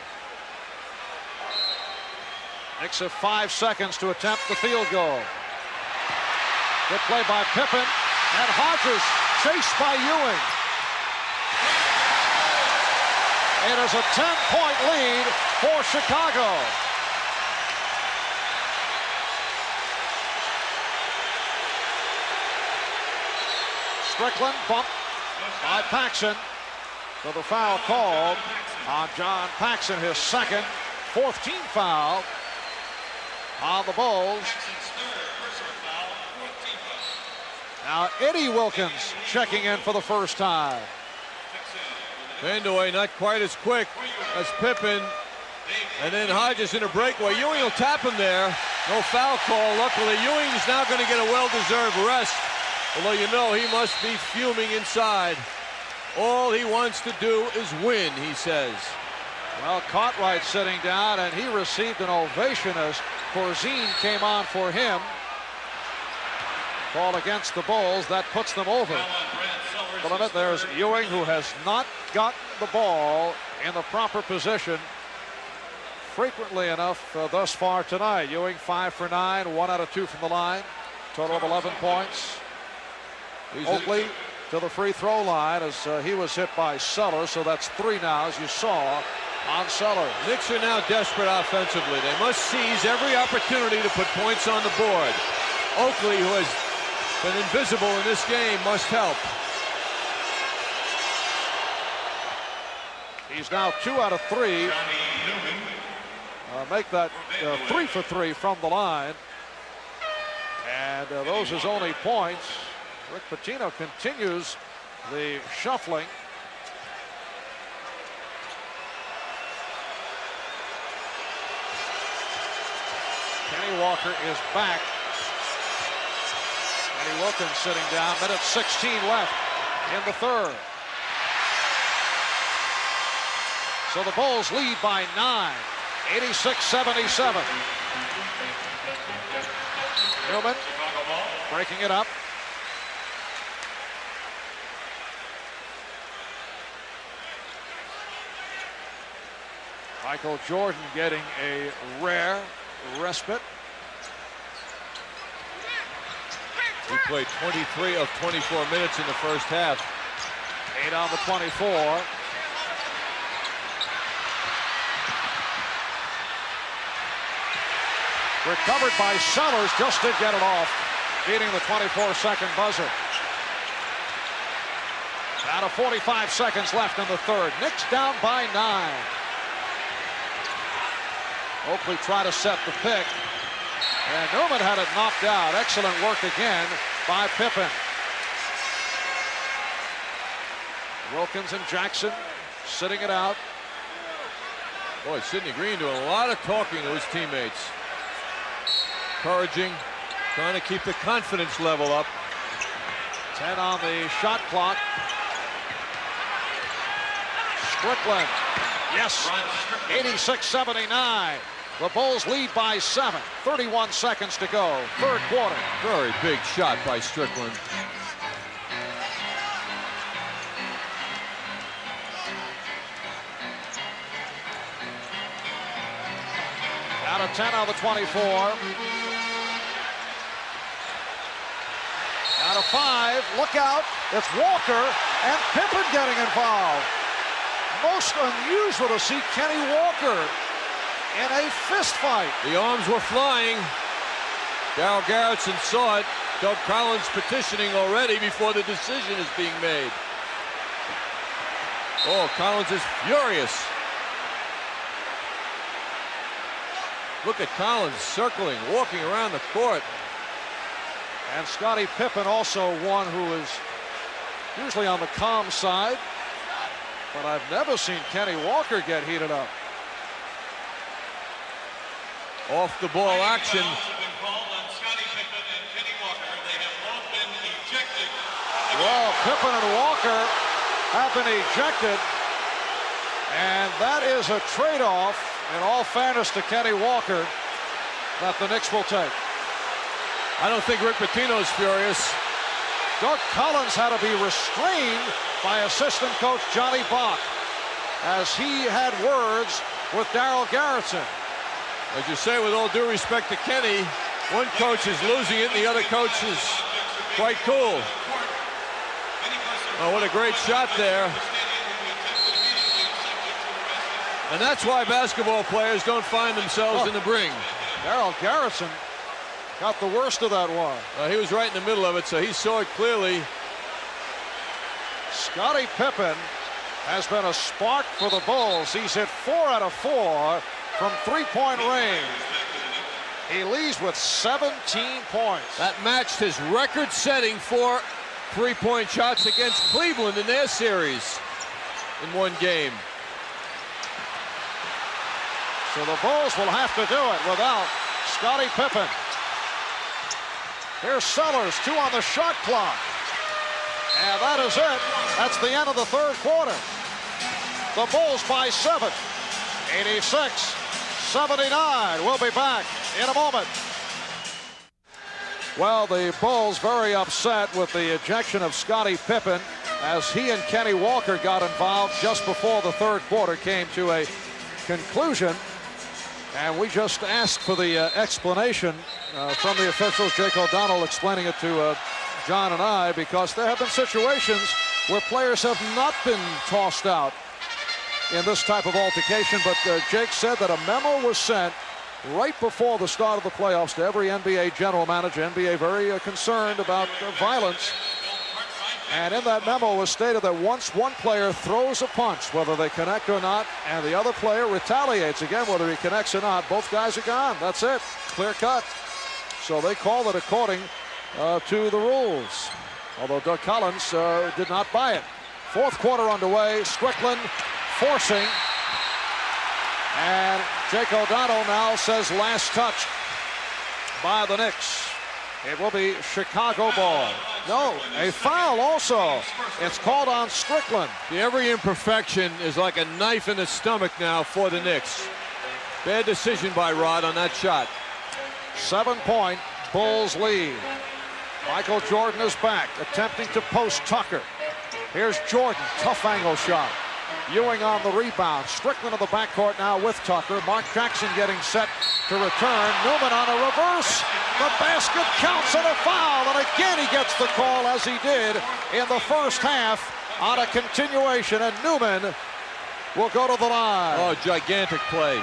A: Knicks have 5 seconds to attempt the field goal. Good play by Pippen, and Hodges chased by Ewing. It is a 10-point lead for Chicago. Strickland bumped by Paxson. So the foul called on John Paxson, his second, 4th team foul on the Bulls. Now Eddie Wilkins checking in for the first time.
B: Vandeweghe not quite as quick as Pippen. And then Hodges in a breakaway. Ewing will tap him there. No foul call. Luckily, Ewing's now going to get a well-deserved rest. Although you know he must be fuming inside. All he wants to do is win, he says.
A: Well, Cartwright sitting down, and he received an ovation as Corzine came on for him. Ball against the Bulls. That puts them over the limit. There's Ewing, who has not gotten the ball in the proper position frequently enough thus far tonight. Ewing 5 for 9, 1 out of 2 from the line. Total of 11 points. Oakley to the free throw line as he was hit by Sellers, so that's 3 now, as you saw on Sellers.
B: Knicks are now desperate offensively. They must seize every opportunity to put points on the board. Oakley, who has been invisible in this game, must help.
A: He's now 2 out of 3. Make that 3 for 3 from the line. And those his only points. Rick Pitino continues the shuffling. Kenny Walker is back. Eddie Wilkins sitting down. Minute 16 left in the third. So the Bulls lead by 9. 86-77. Newman breaking it up. Michael Jordan getting a rare respite.
B: He played 23 of 24 minutes in the first half.
A: 8 on the 24. Recovered by Sellers, just did get it off, beating the 24-second buzzer. Out of 45 seconds left in the third. Knicks down by 9. Oakley tried to set the pick, and Newman had it knocked out. Excellent work again by Pippen. Wilkins and Jackson sitting it out.
B: Boy, Sidney Green doing a lot of talking to his teammates. Encouraging, trying to keep the confidence level up.
A: 10 on the shot clock. Strickland, yes, 86-79. The Bulls lead by 7. 31 seconds to go, third quarter.
B: Very big shot by Strickland.
A: Out of 10 on the 24. Out of 5, look out, it's Walker and Pippen getting involved. Most unusual to see Kenny Walker in a fist fight.
B: The arms were flying. Darryl Garretson saw it. Doug Collins petitioning already before the decision is being made. Oh, Collins is furious. Look at Collins circling, walking around the court.
A: And Scottie Pippen also one who is usually on the calm side, but I've never seen Kenny Walker get heated up.
B: Off the ball action.
A: Well, Pippen and Walker have been ejected, and that is a trade-off, in all fairness to Kenny Walker, that the Knicks will take.
B: I don't think Rick Pitino's furious.
A: Doug Collins had to be restrained by assistant coach Johnny Bach as he had words with Darryl Garretson.
B: As you say, with all due respect to Kenny, one coach is losing it and the other coach is quite cool. Oh, what a great shot there. And that's why basketball players don't find themselves in the ring.
A: Darryl Garretson got the worst of that one.
B: He was right in the middle of it, so he saw it clearly.
A: Scottie Pippen has been a spark for the Bulls. He's hit 4 out of 4 from three-point range. He leads with 17 points.
B: That matched his record-setting for three-point shots against Cleveland in their series in one game.
A: So the Bulls will have to do it without Scottie Pippen. Here's Sellers, 2 on the shot clock. And that is it. That's the end of the third quarter. The Bulls by 7. 86-79. We'll be back in a moment. Well, the Bulls very upset with the ejection of Scottie Pippen as he and Kenny Walker got involved just before the third quarter came to a conclusion. And we just asked for the explanation from the officials, Jake O'Donnell explaining it to John and I, because there have been situations where players have not been tossed out in this type of altercation. But Jake said that a memo was sent right before the start of the playoffs to every NBA general manager. NBA very concerned about violence. And in that memo was stated that once one player throws a punch, whether they connect or not, and the other player retaliates again, whether he connects or not, both guys are gone. That's it. Clear cut. So they called it according to the rules. Although Doug Collins did not buy it. Fourth quarter underway. Strickland forcing. And Jake O'Donnell now says last touch by the Knicks. It will be Chicago ball. No, a foul also. It's called on Strickland.
B: Every imperfection is like a knife in the stomach now for the Knicks. Bad decision by Rod on that shot.
A: 7-point Bulls lead. Michael Jordan is back, attempting to post Tucker. Here's Jordan, tough angle shot. Ewing on the rebound. Strickland in the backcourt now with Tucker. Mark Jackson getting set to return. Newman on a reverse. The basket counts and a foul. And again he gets the call as he did in the first half on a continuation. And Newman will go to the line.
B: Oh, gigantic play.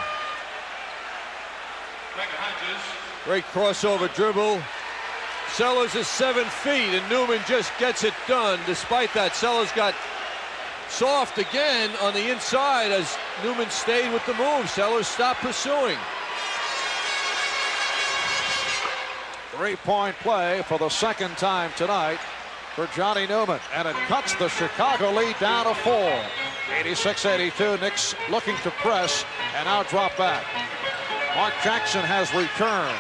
B: Great crossover dribble. Sellers is 7 feet and Newman just gets it done. Despite that, Sellers got soft again on the inside as Newman stayed with the move. Sellers stopped pursuing.
A: 3-point play for the second time tonight for Johnny Newman. And it cuts the Chicago lead down to 4. 86-82. Knicks looking to press and now drop back. Mark Jackson has returned,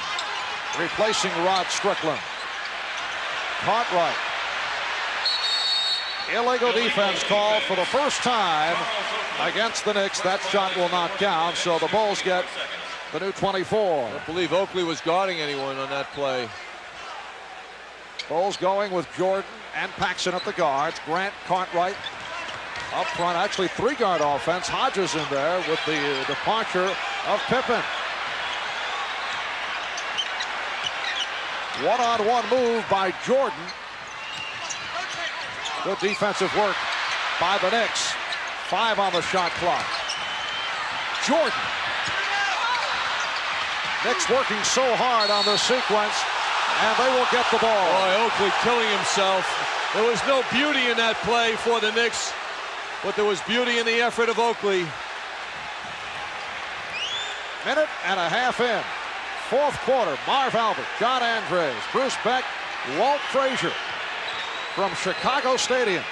A: replacing Rod Strickland. Cartwright. Illegal defense call for the first time against the Knicks. That shot will not count, so the Bulls get the new 24.
B: I don't believe Oakley was guarding anyone on that play.
A: Bulls going with Jordan and Paxson at the guards. Grant, Cartwright up front. Actually, 3-guard offense. Hodges in there with the departure of Pippen. One-on-one move by Jordan. Good defensive work by the Knicks. 5 on the shot clock. Jordan. Knicks working so hard on this sequence, and they will get the ball.
B: Boy, Oakley killing himself. There was no beauty in that play for the Knicks, but there was beauty in the effort of Oakley.
A: Minute and a half in. Fourth quarter. Marv Albert, John Andres, Bruce Beck, Walt Frazier from Chicago Stadium.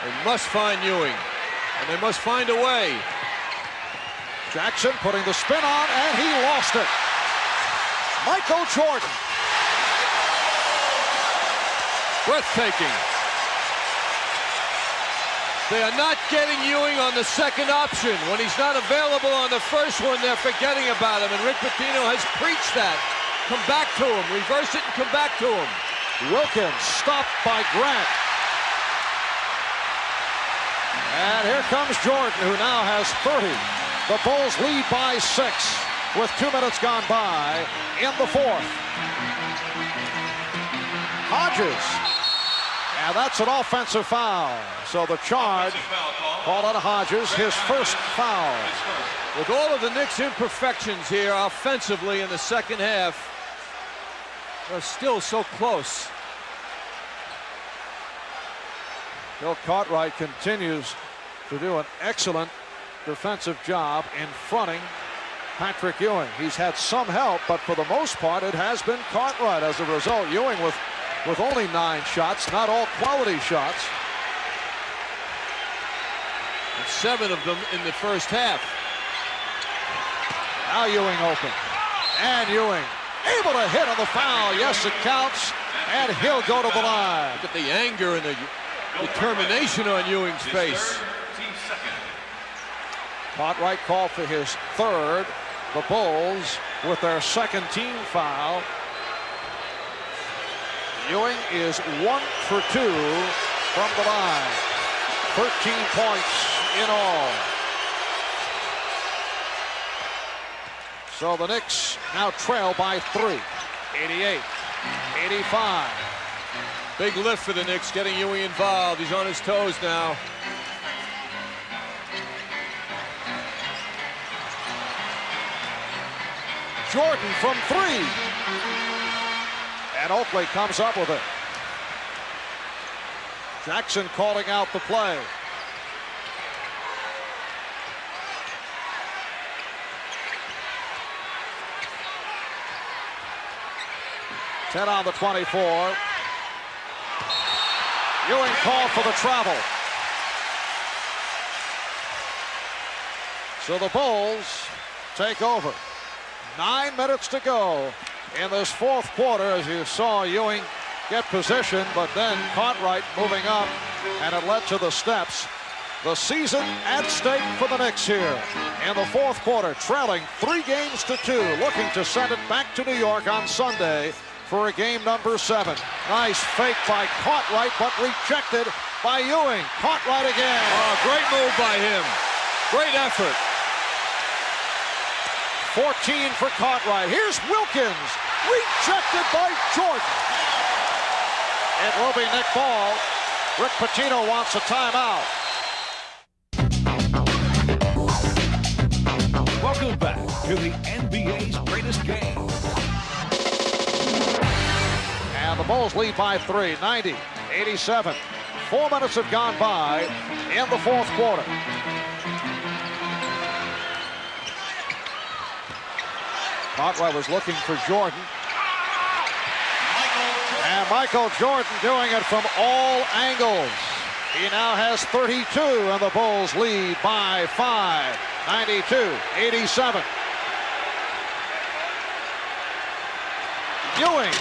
B: They must find Ewing, and they must find a way.
A: Jackson putting the spin on, and he lost it. Michael Jordan.
B: Breathtaking. They are not getting Ewing on the second option. When he's not available on the first one, they're forgetting about him, and Rick Pitino has preached that. Come back to him, reverse it and come back to him.
A: Wilkins stopped by Grant. And here comes Jordan, who now has 30. The Bulls lead by 6 with 2 minutes gone by in the fourth. Hodges. And that's an offensive foul. So the charge called on Hodges, his first foul.
B: With all of the Knicks' imperfections here offensively in the second half, they're still so close.
A: Bill Cartwright continues to do an excellent defensive job in fronting Patrick Ewing. He's had some help, but for the most part, it has been Cartwright. As a result, Ewing with only 9 shots, not all quality shots.
B: And 7 of them in the first half.
A: Now Ewing open. And Ewing able to hit on the foul. Yes, it counts. And he'll go to the line.
B: Look at the anger and the determination on Ewing's face.
A: Cartwright called for his 3rd. The Bulls with their 2nd team foul. Ewing is 1 for 2 from the line. 13 points in all. So the Knicks now trail by 3. 88-85.
B: Big lift for the Knicks, getting Ewing involved. He's on his toes now.
A: Jordan from 3. And Oakley comes up with it. Jackson calling out the play. Ten on the 24. Ewing called for the travel. So the Bulls take over. 9 minutes to go in this 4th quarter. As you saw, Ewing get position, but then Cartwright moving up, and it led to the steps. The season at stake for the Knicks here in the 4th quarter, trailing 3 games to 2, looking to send it back to New York on Sunday for a game number 7. Nice fake by Cartwright, but rejected by Ewing. Cartwright again.
B: Oh, great move by him. Great effort.
A: 14 for Cartwright. Here's Wilkins. Rejected by Jordan. It will be Knick ball. Rick Pitino wants a timeout.
D: Welcome back to the NBA's greatest game.
A: And the Bulls lead by 3, 90-87. 4 minutes have gone by in the 4th quarter. Cartwright was looking for Jordan. And Michael Jordan doing it from all angles. He now has 32, and the Bulls lead by 5, 92-87. Ewing.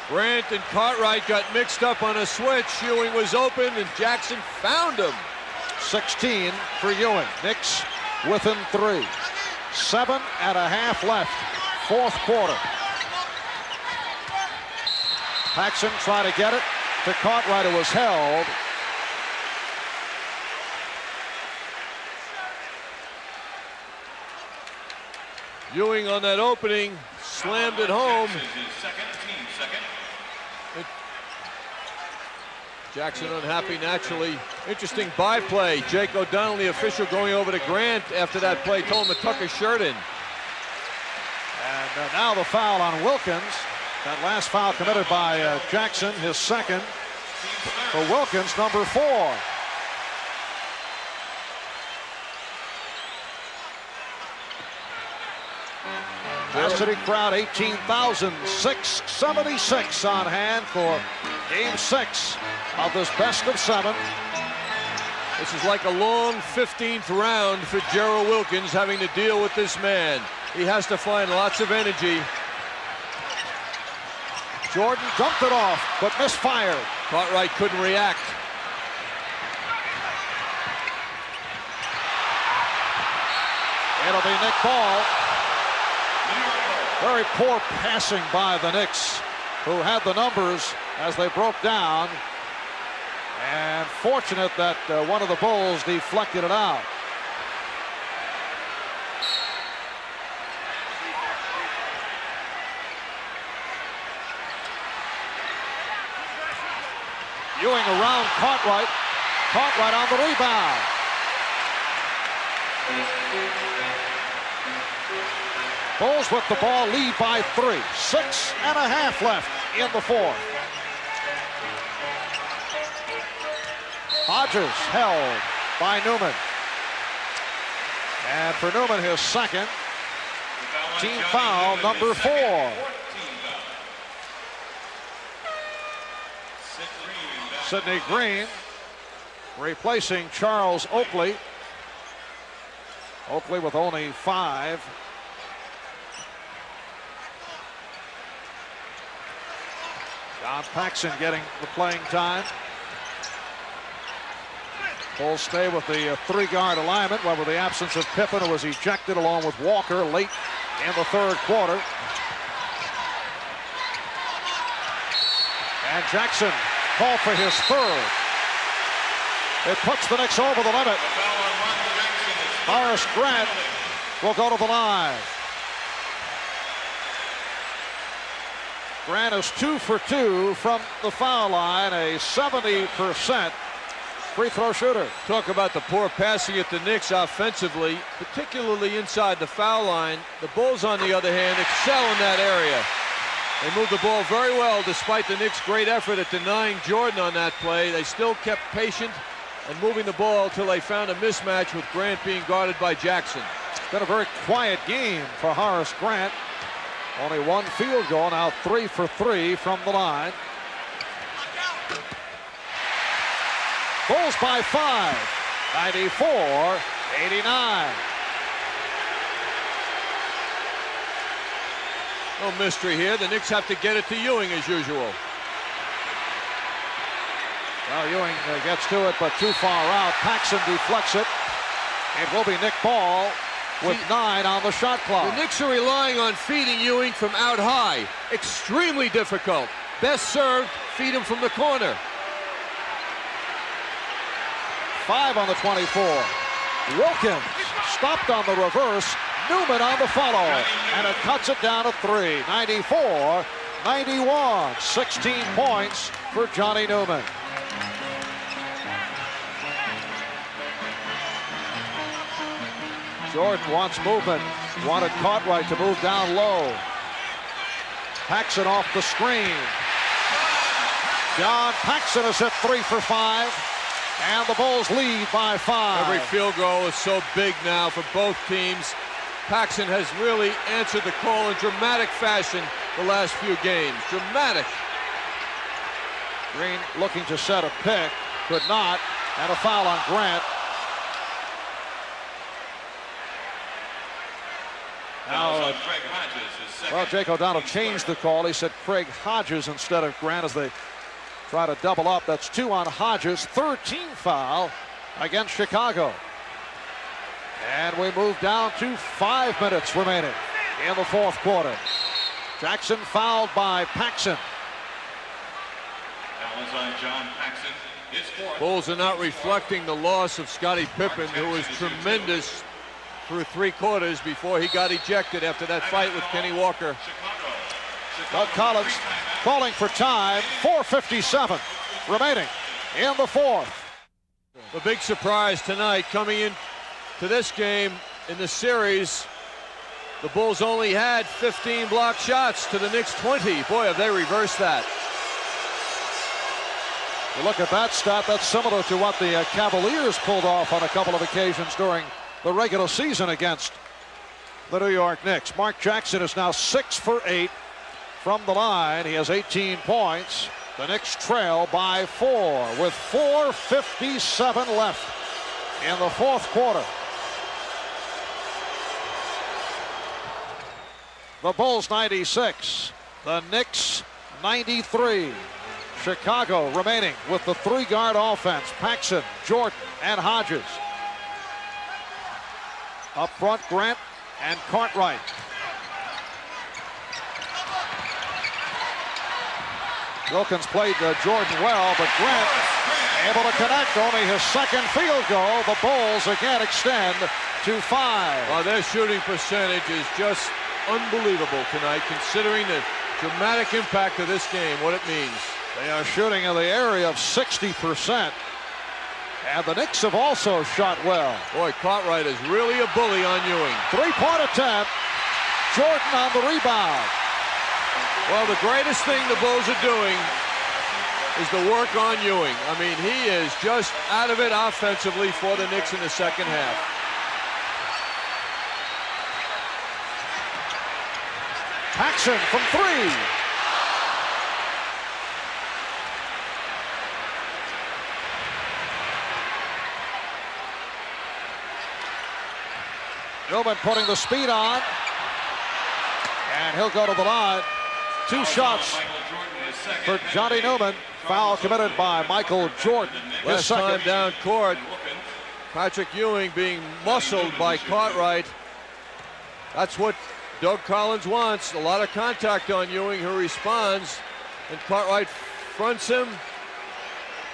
B: Grant and Cartwright got mixed up on a switch. Ewing was open, and Jackson found him.
A: 16 for Ewing. Knicks within 3. 7.5 left. 4th quarter. Paxson trying to get it to Cartwright, who was held.
B: Ewing on that opening slammed it home. Jackson unhappy naturally. Interesting byplay. Jake O'Donnell, the official, going over to Grant after that play, told him to tuck his shirt in.
A: And now the foul on Wilkins. That last foul committed by Jackson, his 2nd. For Wilkins, number 4. Capacity crowd 18,676 on hand for game 6 of this best of 7.
B: This is like a long 15th round for Gerald Wilkins, having to deal with this man. He has to find lots of energy.
A: Jordan dumped it off, but misfired.
B: Cartwright couldn't react.
A: It'll be Knick ball. Very poor passing by the Knicks, who had the numbers as they broke down. And fortunate that one of the Bulls deflected it out. Ewing around Cartwright. Cartwright on the rebound. Bulls with the ball, lead by 3. 6.5 left in the 4th. Hodges held by Newman. And for Newman, his second. Team foul number 4. Sidney Green replacing Charles Oakley. Oakley with only 5. John Paxson getting the playing time. Bulls stay with the 3-guard alignment, while with the absence of Pippen, who was ejected along with Walker late in the 3rd quarter. And Jackson called for his 3rd. It puts the Knicks over the limit. Horace Grant will go to the line. Grant is 2 for 2 from the foul line, a 70% free throw shooter.
B: Talk about the poor passing at the Knicks offensively, particularly inside the foul line. The Bulls, on the other hand, excel in that area. They moved the ball very well despite the Knicks' great effort at denying Jordan on that play. They still kept patient and moving the ball until they found a mismatch with Grant being guarded by Jackson.
A: It's been a very quiet game for Horace Grant. Only 1 field goal, now 3 for 3 from the line. Bulls by 5, 94-89.
B: No mystery here. The Knicks have to get it to Ewing as usual.
A: Well, Ewing gets to it, but too far out. Paxson deflects it. It will be Nick Ball with 9 on the shot clock.
B: The Knicks are relying on feeding Ewing from out high. Extremely difficult. Best served, feed him from the corner.
A: 5 on the 24. Wilkins stopped on the reverse. Newman on the follow. And it cuts it down to 3. 94-91. 16 points for Johnny Newman. Jordan wants movement. Wanted Cartwright to move down low. Paxson off the screen. John Paxson has hit 3 for 5. And the Bulls lead by 5.
B: Every field goal is so big now for both teams. Paxson has really answered the call in dramatic fashion the last few games. Dramatic.
A: Green looking to set a pick. Could not. And a foul on Grant. Now, well, Jake O'Donnell changed the call. He said Craig Hodges instead of Grant as they try to double up. That's 2 on Hodges. 3rd team foul against Chicago. And we move down to 5 minutes remaining in the 4th quarter. Jackson fouled by Paxson.
C: That was on John Paxson. His 4th.
B: Bulls are not reflecting the loss of Scottie Pippen, who was tremendous through 3 quarters before he got ejected after that fight with Kenny Walker.
A: Doug Collins calling for time. 4:57 remaining in the 4th.
B: The big surprise tonight coming in to this game in the series, the Bulls only had 15 block shots to the Knicks 20. Boy, have they reversed that.
A: You look at that stat, that's similar to what the Cavaliers pulled off on a couple of occasions during the regular season against the New York Knicks. Mark Jackson is now 6 for 8 from the line. He has 18 points. The Knicks trail by 4 with 4:57 left in the 4th quarter. The Bulls 96, the Knicks 93. Chicago remaining with the 3-guard offense. Paxson, Jordan, and Hodges. Up front, Grant and Cartwright. Wilkins played Jordan well, but Grant able to connect. Only his 2nd field goal. The Bulls again extend to 5.
B: Well, their shooting percentage is just unbelievable tonight, considering the dramatic impact of this game, what it means.
A: They are shooting in the area of 60%. And the Knicks have also shot well.
B: Boy, Cartwright is really a bully on Ewing.
A: 3-point attempt. Jordan on the rebound.
B: Well, the greatest thing the Bulls are doing is the work on Ewing. I mean, he is just out of it offensively for the Knicks in the 2nd half.
A: Jackson from three. Newman putting the speed on. And he'll go to the line. 2 shots for Johnny Newman. Foul committed by Michael Jordan.
B: Last time down court, Patrick Ewing being muscled by Cartwright. That's what Doug Collins wants. A lot of contact on Ewing, who responds, and Cartwright fronts him.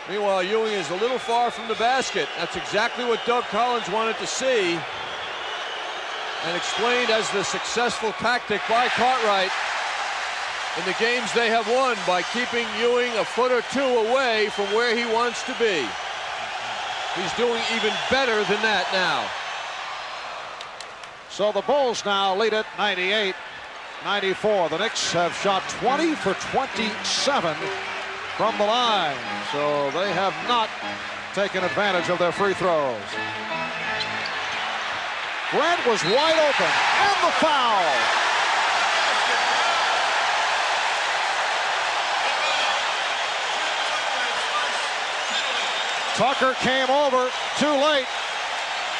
B: Meanwhile, Ewing is a little far from the basket. That's exactly what Doug Collins wanted to see, and explained as the successful tactic by Cartwright in the games they have won by keeping Ewing a foot or two away from where he wants to be. He's doing even better than that now.
A: So the Bulls now lead it 98-94. The Knicks have shot 20 for 27 from the line. So they have not taken advantage of their free throws. Grant was wide open, and the foul. Tucker came over too late,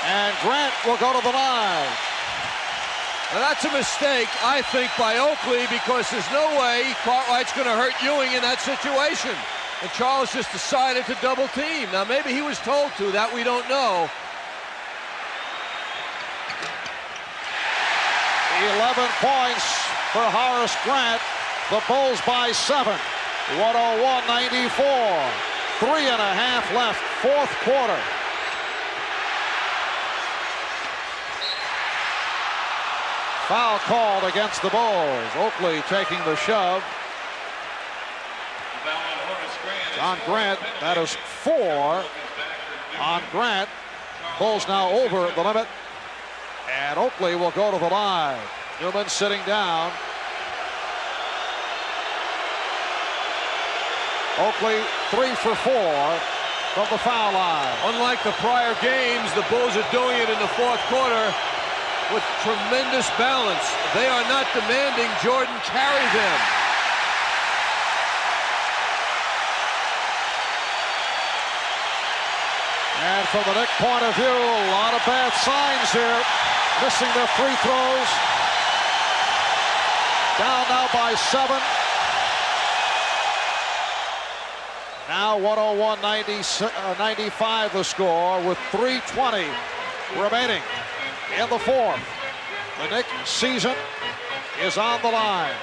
A: and Grant will go to the line.
B: Now that's a mistake, I think, by Oakley, because there's no way Cartwright's going to hurt Ewing in that situation. And Charles just decided to double team. Now maybe he was told to, that we don't know.
A: 11 points for Horace Grant. The Bulls by 7. 101-94. 3.5 left, fourth quarter. Foul called against the Bulls. Oakley taking the shove. On Grant, that is 4 on Grant. Bulls now over the limit. And Oakley will go to the line. Newman sitting down. Oakley 3 for 4 from the foul line.
B: Unlike the prior games, the Bulls are doing it in the fourth quarter with tremendous balance. They are not demanding Jordan carry them.
A: And from the Knicks point of view, a lot of bad signs here. Missing their free throws. Down now by 7. Now 101-95 the score with 3:20 remaining in the fourth. The Knicks season is on the line.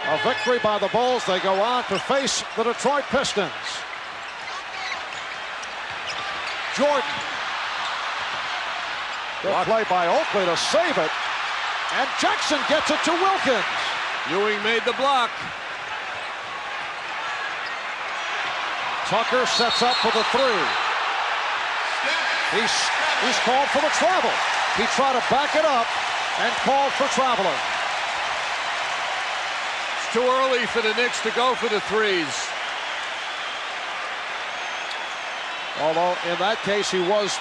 A: A victory by the Bulls. They go on to face the Detroit Pistons. Jordan. Good play by Oakley to save it. And Jackson gets it to Wilkins.
B: Ewing made the block.
A: Tucker sets up for the 3. He's called for the travel. He tried to back it up and called for traveling.
B: It's too early for the Knicks to go for the 3s.
A: Although in that case he was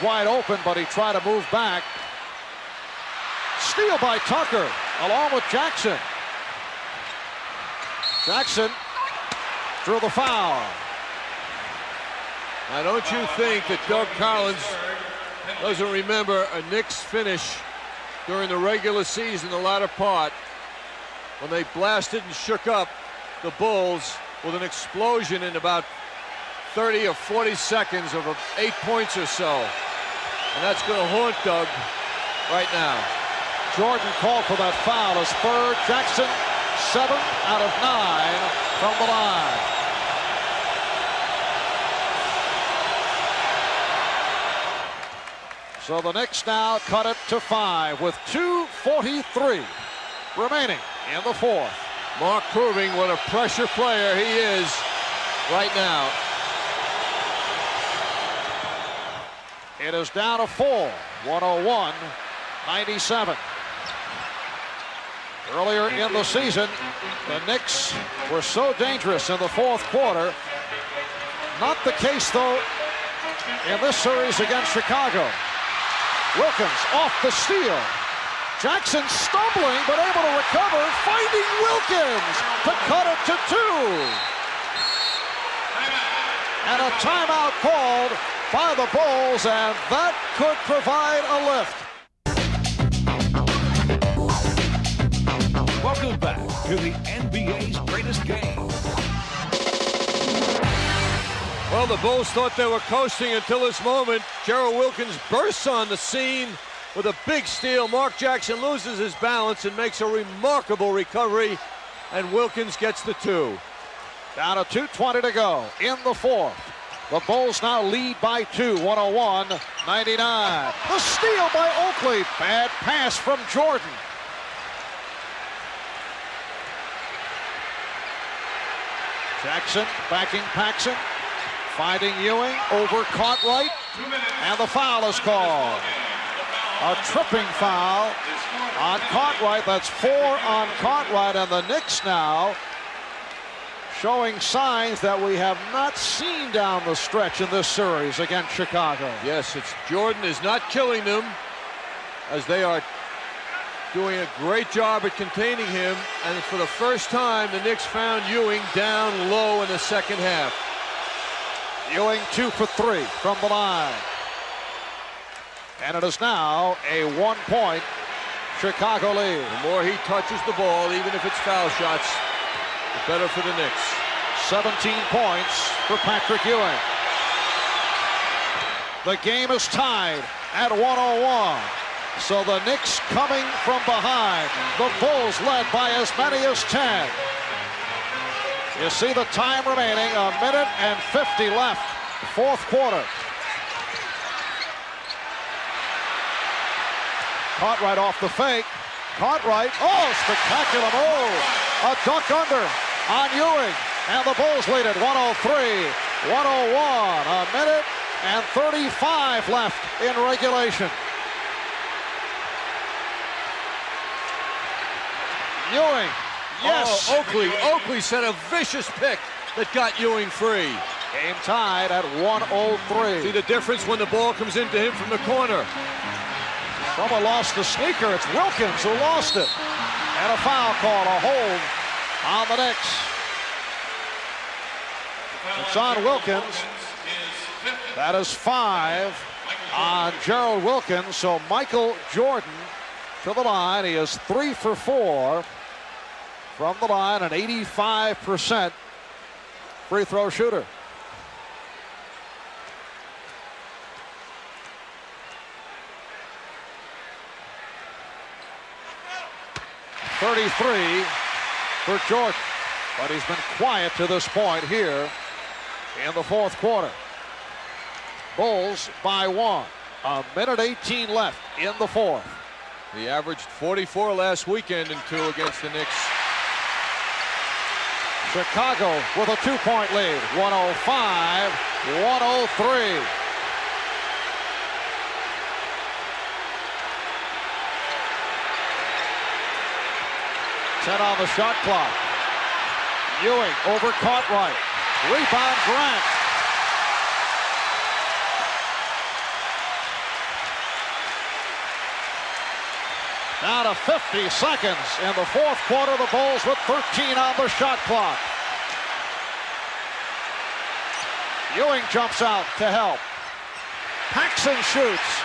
A: wide open, but he tried to move back. Steal by Tucker along with Jackson. Jackson drew the foul.
B: Now don't you think that Doug Collins doesn't remember a Knicks finish during the regular season, the latter part, when they blasted and shook up the Bulls with an explosion in about 30 or 40 seconds of 8 points or so. And that's going to haunt Doug right now.
A: Jordan called for that foul as third. Jackson 7 out of 9 from the line. So the Knicks now cut it to 5 with 2:43 remaining in the fourth.
B: Mark proving what a pressure player he is right now.
A: It is down to 4, 101-97. Earlier in the season, the Knicks were so dangerous in the fourth quarter. Not the case, though, in this series against Chicago. Wilkins off the steal. Jackson stumbling, but able to recover, finding Wilkins to cut it to 2. And a timeout called by the Bulls, and that could provide a lift.
D: Welcome back to the NBA's greatest game.
B: Well, the Bulls thought they were coasting until this moment. Gerald Wilkins bursts on the scene with a big steal. Mark Jackson loses his balance and makes a remarkable recovery, and Wilkins gets the 2.
A: Down to 2:20 to go in the 4th. The Bulls now lead by 2, 101-99. The steal by Oakley. Bad pass from Jordan. Jackson backing Paxson. Finding Ewing over Cartwright. And the foul is called. A tripping foul on Cartwright. That's 4 on Cartwright, and the Knicks now showing signs that we have not seen down the stretch in this series against Chicago.
B: Yes, it's Jordan is not killing them, as they are doing a great job at containing him, and for the first time the Knicks found Ewing down low in the second half.
A: Ewing 2 for 3 from the line. And it is now a 1-point Chicago lead.
B: The more he touches the ball, even if it's foul shots, the better for the Knicks.
A: 17 points for Patrick Ewing. The game is tied at 101. So the Knicks coming from behind. The Bulls led by as many as 10. You see the time remaining, 1 minute and 50 left, 4th quarter. Cartwright off the fake. Cartwright, oh, spectacular move. A duck under on Ewing. And the Bulls lead it 103-101. 1 minute and 35 left in regulation. Ewing, yes.
B: Oh, Oakley set a vicious pick that got Ewing free.
A: Game tied at 103.
B: See the difference when the ball comes into him from the corner.
A: Someone lost the sneaker. It's Wilkins who lost it. And a foul call, a hold on the Knicks. It's on Wilkins. That is 5 on Gerald Wilkins. So Michael Jordan to the line. He is 3 for 4 from the line, an 85% free throw shooter. .33 for Jordan, but he's been quiet to this point here in the 4th quarter. Bulls by 1. 1 minute 18 left in the 4th.
B: He averaged 44 last weekend in 2 against the Knicks.
A: Chicago with a 2-point lead, 105-103. On the shot clock. Ewing over Cartwright. Rebound Grant. Down to 50 seconds in the 4th quarter. The Bulls with 13 on the shot clock. Ewing jumps out to help. Paxson shoots.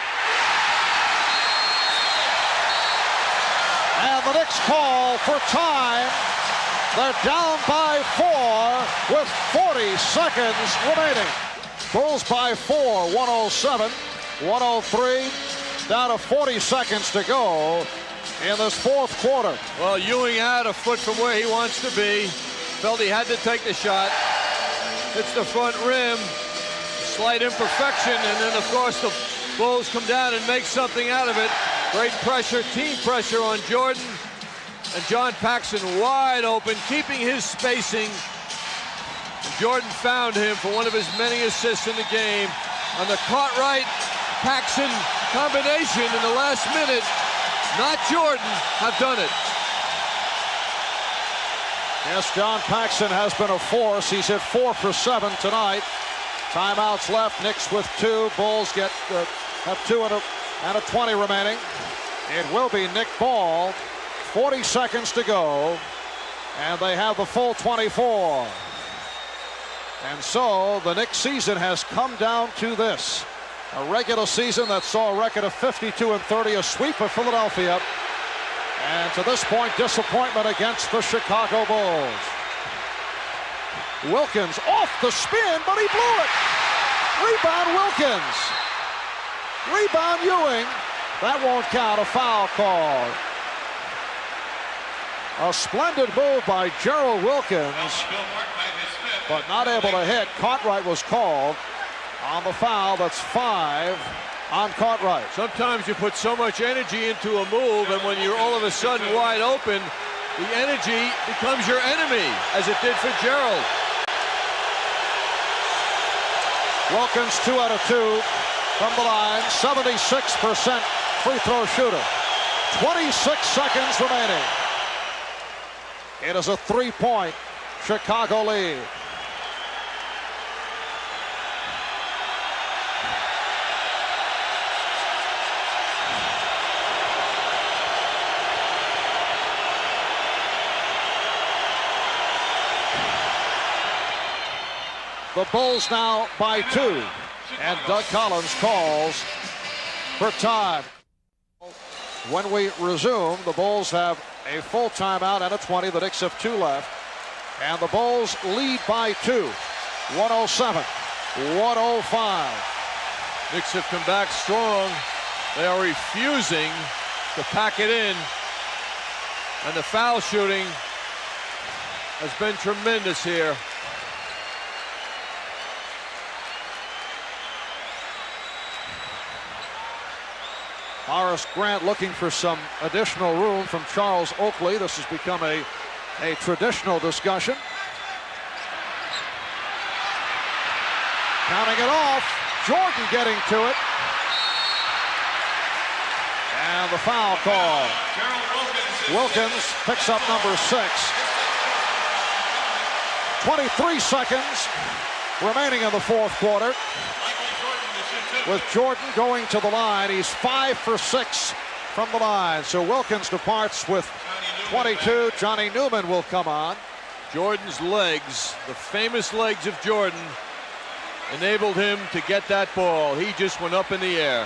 A: And the Knicks call for time. They're down by 4 with 40 seconds remaining. Bulls by 4, 107-103. Down to 40 seconds to go in this 4th quarter.
B: Well, Ewing had a foot from where he wants to be. Felt he had to take the shot. Hits the front rim. Slight imperfection, and then, of course, the Bulls come down and make something out of it. Great pressure, team pressure on Jordan. And John Paxson wide open, keeping his spacing. And Jordan found him for one of his many assists in the game. On the Cartwright-Paxson combination in the last minute, not Jordan, have done it.
A: Yes, John Paxson has been a force. He's hit 4 for 7 tonight. Timeouts left. Knicks with 2. Bulls have 2 and a 20 remaining. It will be Nick ball. 40 seconds to go. And they have the full 24. And so the Knicks season has come down to this. A regular season that saw a record of 52-30, a sweep of Philadelphia. And to this point, disappointment against the Chicago Bulls. Wilkins off the spin, but he blew it. Rebound Wilkins. Rebound Ewing. That won't count, a foul call. A splendid move by Gerald Wilkins, but not able to hit. Cartwright was called on the foul. That's 5 on Cartwright.
B: Sometimes you put so much energy into a move, and when you're all of a sudden wide open, the energy becomes your enemy, as it did for Gerald.
A: Wilkins 2 out of 2 from the line, 76% free throw shooter. 26 seconds remaining. It is a 3-point Chicago lead. The Bulls now by 2, and Doug Collins calls for time. When we resume, the Bulls have a full timeout and a 20. The Knicks have 2 left, and the Bulls lead by 2, 107-105.
B: Knicks have come back strong. They are refusing to pack it in, and the foul shooting has been tremendous here.
A: Horace Grant looking for some additional room from Charles Oakley. This has become a traditional discussion. Counting it off. Jordan getting to it. And the foul call. Wilkins picks up number 6. 23 seconds remaining in the fourth quarter. With Jordan going to the line, he's 5 for 6 from the line. So Wilkins departs with 22. Johnny Newman will come on.
B: Jordan's legs, the famous legs of Jordan, enabled him to get that ball. He just went up in the air.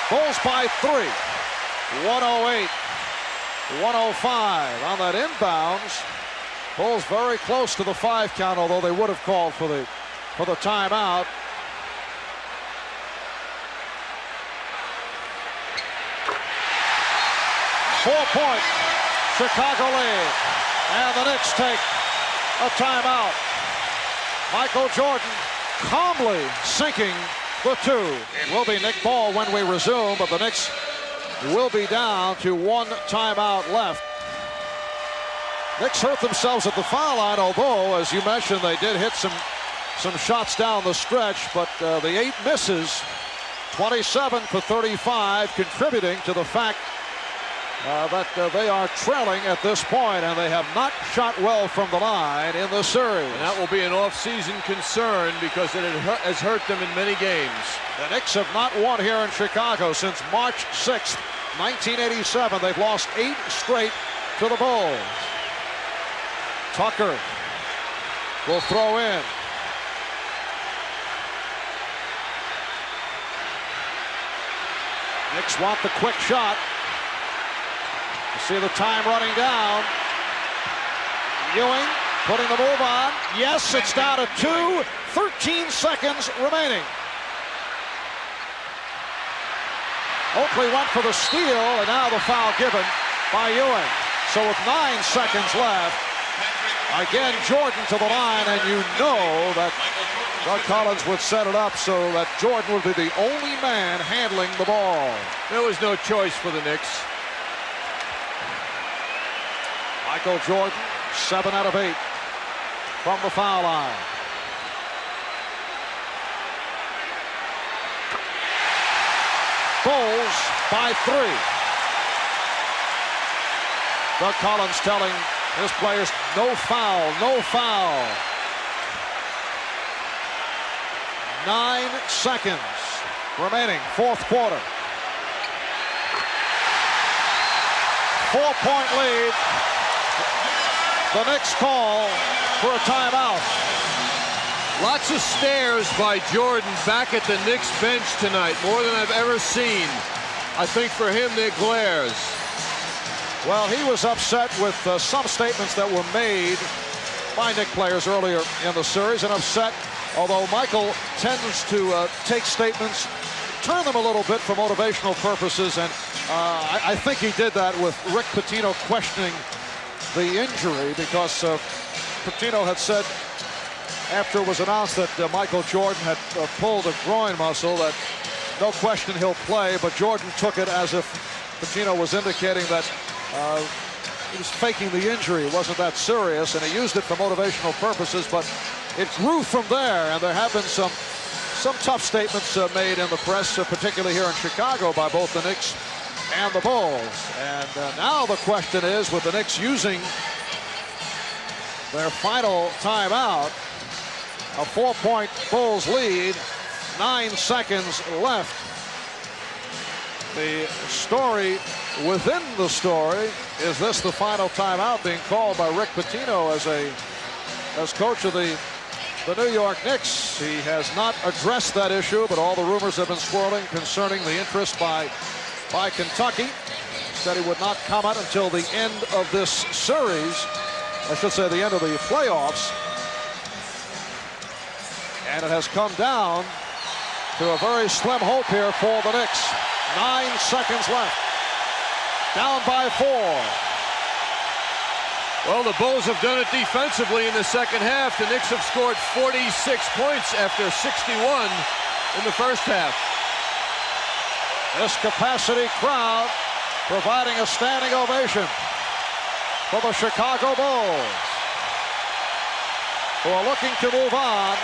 A: Bulls by 3. 108-105 on that inbounds. Bulls very close to the 5 count, although they would have called for the timeout. Four-point Chicago lead, and the Knicks take a timeout. Michael Jordan calmly sinking the 2. It will be Nick Ball when we resume, but the Knicks will be down to 1 timeout left. Knicks hurt themselves at the foul line, although, as you mentioned, they did hit some shots down the stretch, but the 8 misses, 27 for 35, contributing to the fact that they are trailing at this point, and they have not shot well from the line in the series.
B: And that will be an off-season concern because it has hurt them in many games.
A: The Knicks have not won here in Chicago since March 6th, 1987. They've lost 8 straight to the Bulls. Tucker will throw in. Knicks want the quick shot. You see the time running down. Ewing putting the move on. Yes, it's down to 2. 13 seconds remaining. Oakley went for the steal, and now the foul given by Ewing. So with 9 seconds left, again, Jordan to the line, and you know that Doug Collins would set it up so that Jordan would be the only man handling the ball.
B: There was no choice for the Knicks.
A: Michael Jordan, 7 out of 8 from the foul line. Bulls by 3. Doug Collins telling his players, no foul, no foul. 9 seconds remaining, fourth quarter. 4-point lead. The Knicks call for a timeout.
B: Lots of stares by Jordan back at the Knicks bench tonight, more than I've ever seen. I think for him, they're glares.
A: Well, he was upset with some statements that were made by Knicks players earlier in the series, and upset, although Michael tends to take statements, turn them a little bit for motivational purposes, and I think he did that with Rick Pitino questioning the injury, because Pitino had said after it was announced that Michael Jordan had pulled a groin muscle that no question he'll play, but Jordan took it as if Pitino was indicating that he was faking the injury. It wasn't that serious, and he used it for motivational purposes, but it grew from there, and there have been some tough statements made in the press, particularly here in Chicago, by both the Knicks and the Bulls. And now the question is, with the Knicks using their final timeout, a 4-point Bulls lead, 9 seconds left. The story within the story, is this the final timeout being called by Rick Pitino as coach of the New York Knicks? He has not addressed that issue, but all the rumors have been swirling concerning the interest by Kentucky. He said he would not comment until the end of this series. I should say the end of the playoffs. And it has come down to a very slim hope here for the Knicks. 9 seconds left. Down by 4.
B: Well, the Bulls have done it defensively in the second half. The Knicks have scored 46 points after 61 in the first half.
A: This capacity crowd providing a standing ovation for the Chicago Bulls, who are looking to move on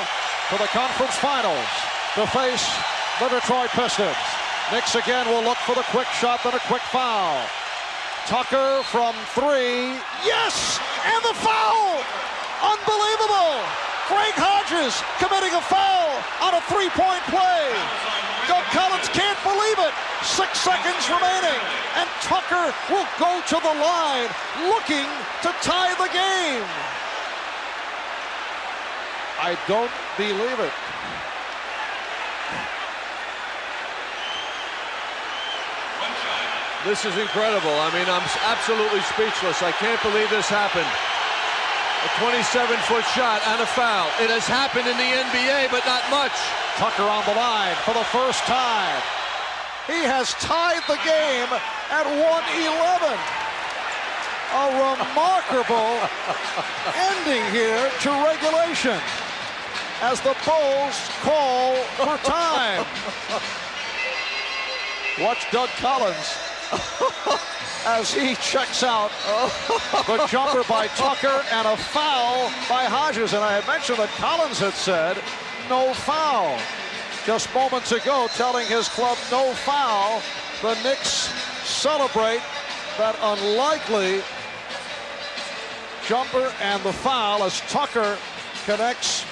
A: to the conference finals to face the Detroit Pistons. Knicks again will look for the quick shot, then a quick foul. Tucker from 3. Yes! And the foul! Unbelievable! Craig Hodges committing a foul on a 3-point play. Doug Collins can't believe it. 6 seconds remaining, and Tucker will go to the line looking to tie the game. I don't believe it.
B: This is incredible. I mean, I'm absolutely speechless. I can't believe this happened. A 27-foot shot and a foul. It has happened in the NBA, but not much.
A: Tucker on the line for the first time. He has tied the game at 1:11. A remarkable ending here to regulation as the Bulls call for time. Watch Doug Collins as he checks out the jumper by Tucker and a foul by Hodges. And I had mentioned that Collins had said no foul just moments ago, telling his club no foul. The Knicks celebrate that unlikely jumper and the foul as Tucker connects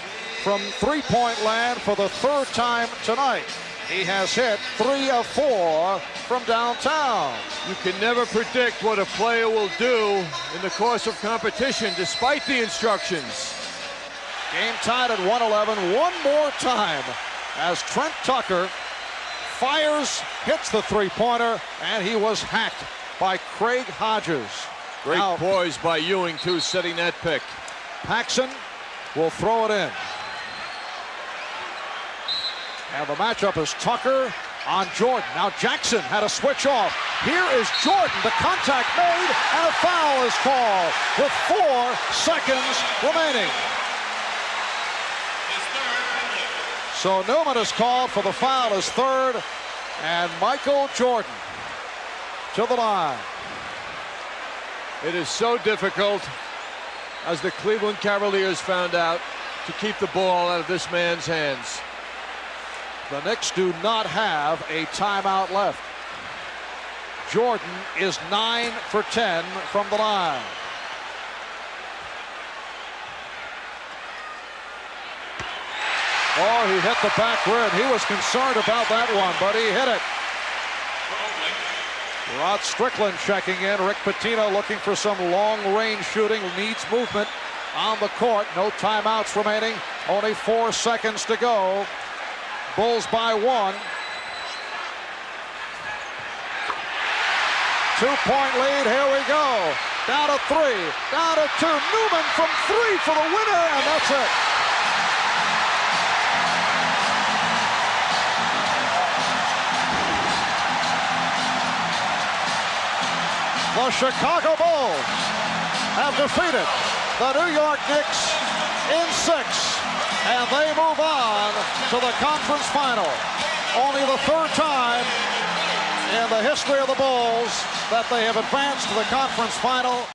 A: from three-point land for the third time tonight. He has hit 3 of 4 from downtown.
B: You can never predict what a player will do in the course of competition, despite the instructions.
A: Game tied at 1:11. One more time as Trent Tucker fires, hits the three-pointer, and he was hacked by Craig Hodges.
B: Great poise by Ewing, too, setting that pick.
A: Paxson will throw it in. And the matchup is Tucker on Jordan. Now Jackson had a switch off. Here is Jordan. The contact made, and a foul is called with 4 seconds remaining. So Newman is called for the foul, his third, and Michael Jordan to the line.
B: It is so difficult, as the Cleveland Cavaliers found out, to keep the ball out of this man's hands.
A: The Knicks do not have a timeout left. Jordan is 9 for 10 from the line. Oh, he hit the back rim. He was concerned about that one, but he hit it. Rod Strickland checking in. Rick Pitino looking for some long-range shooting. Needs movement on the court. No timeouts remaining. Only 4 seconds to go. Bulls by 1. 2-point lead. Here we go. Down to 3. Down to 2. Newman from 3 for the winner, and that's it. The Chicago Bulls have defeated the New York Knicks in 6, and they move on to the conference final. Only the 3rd time in the history of the Bulls that they have advanced to the conference final.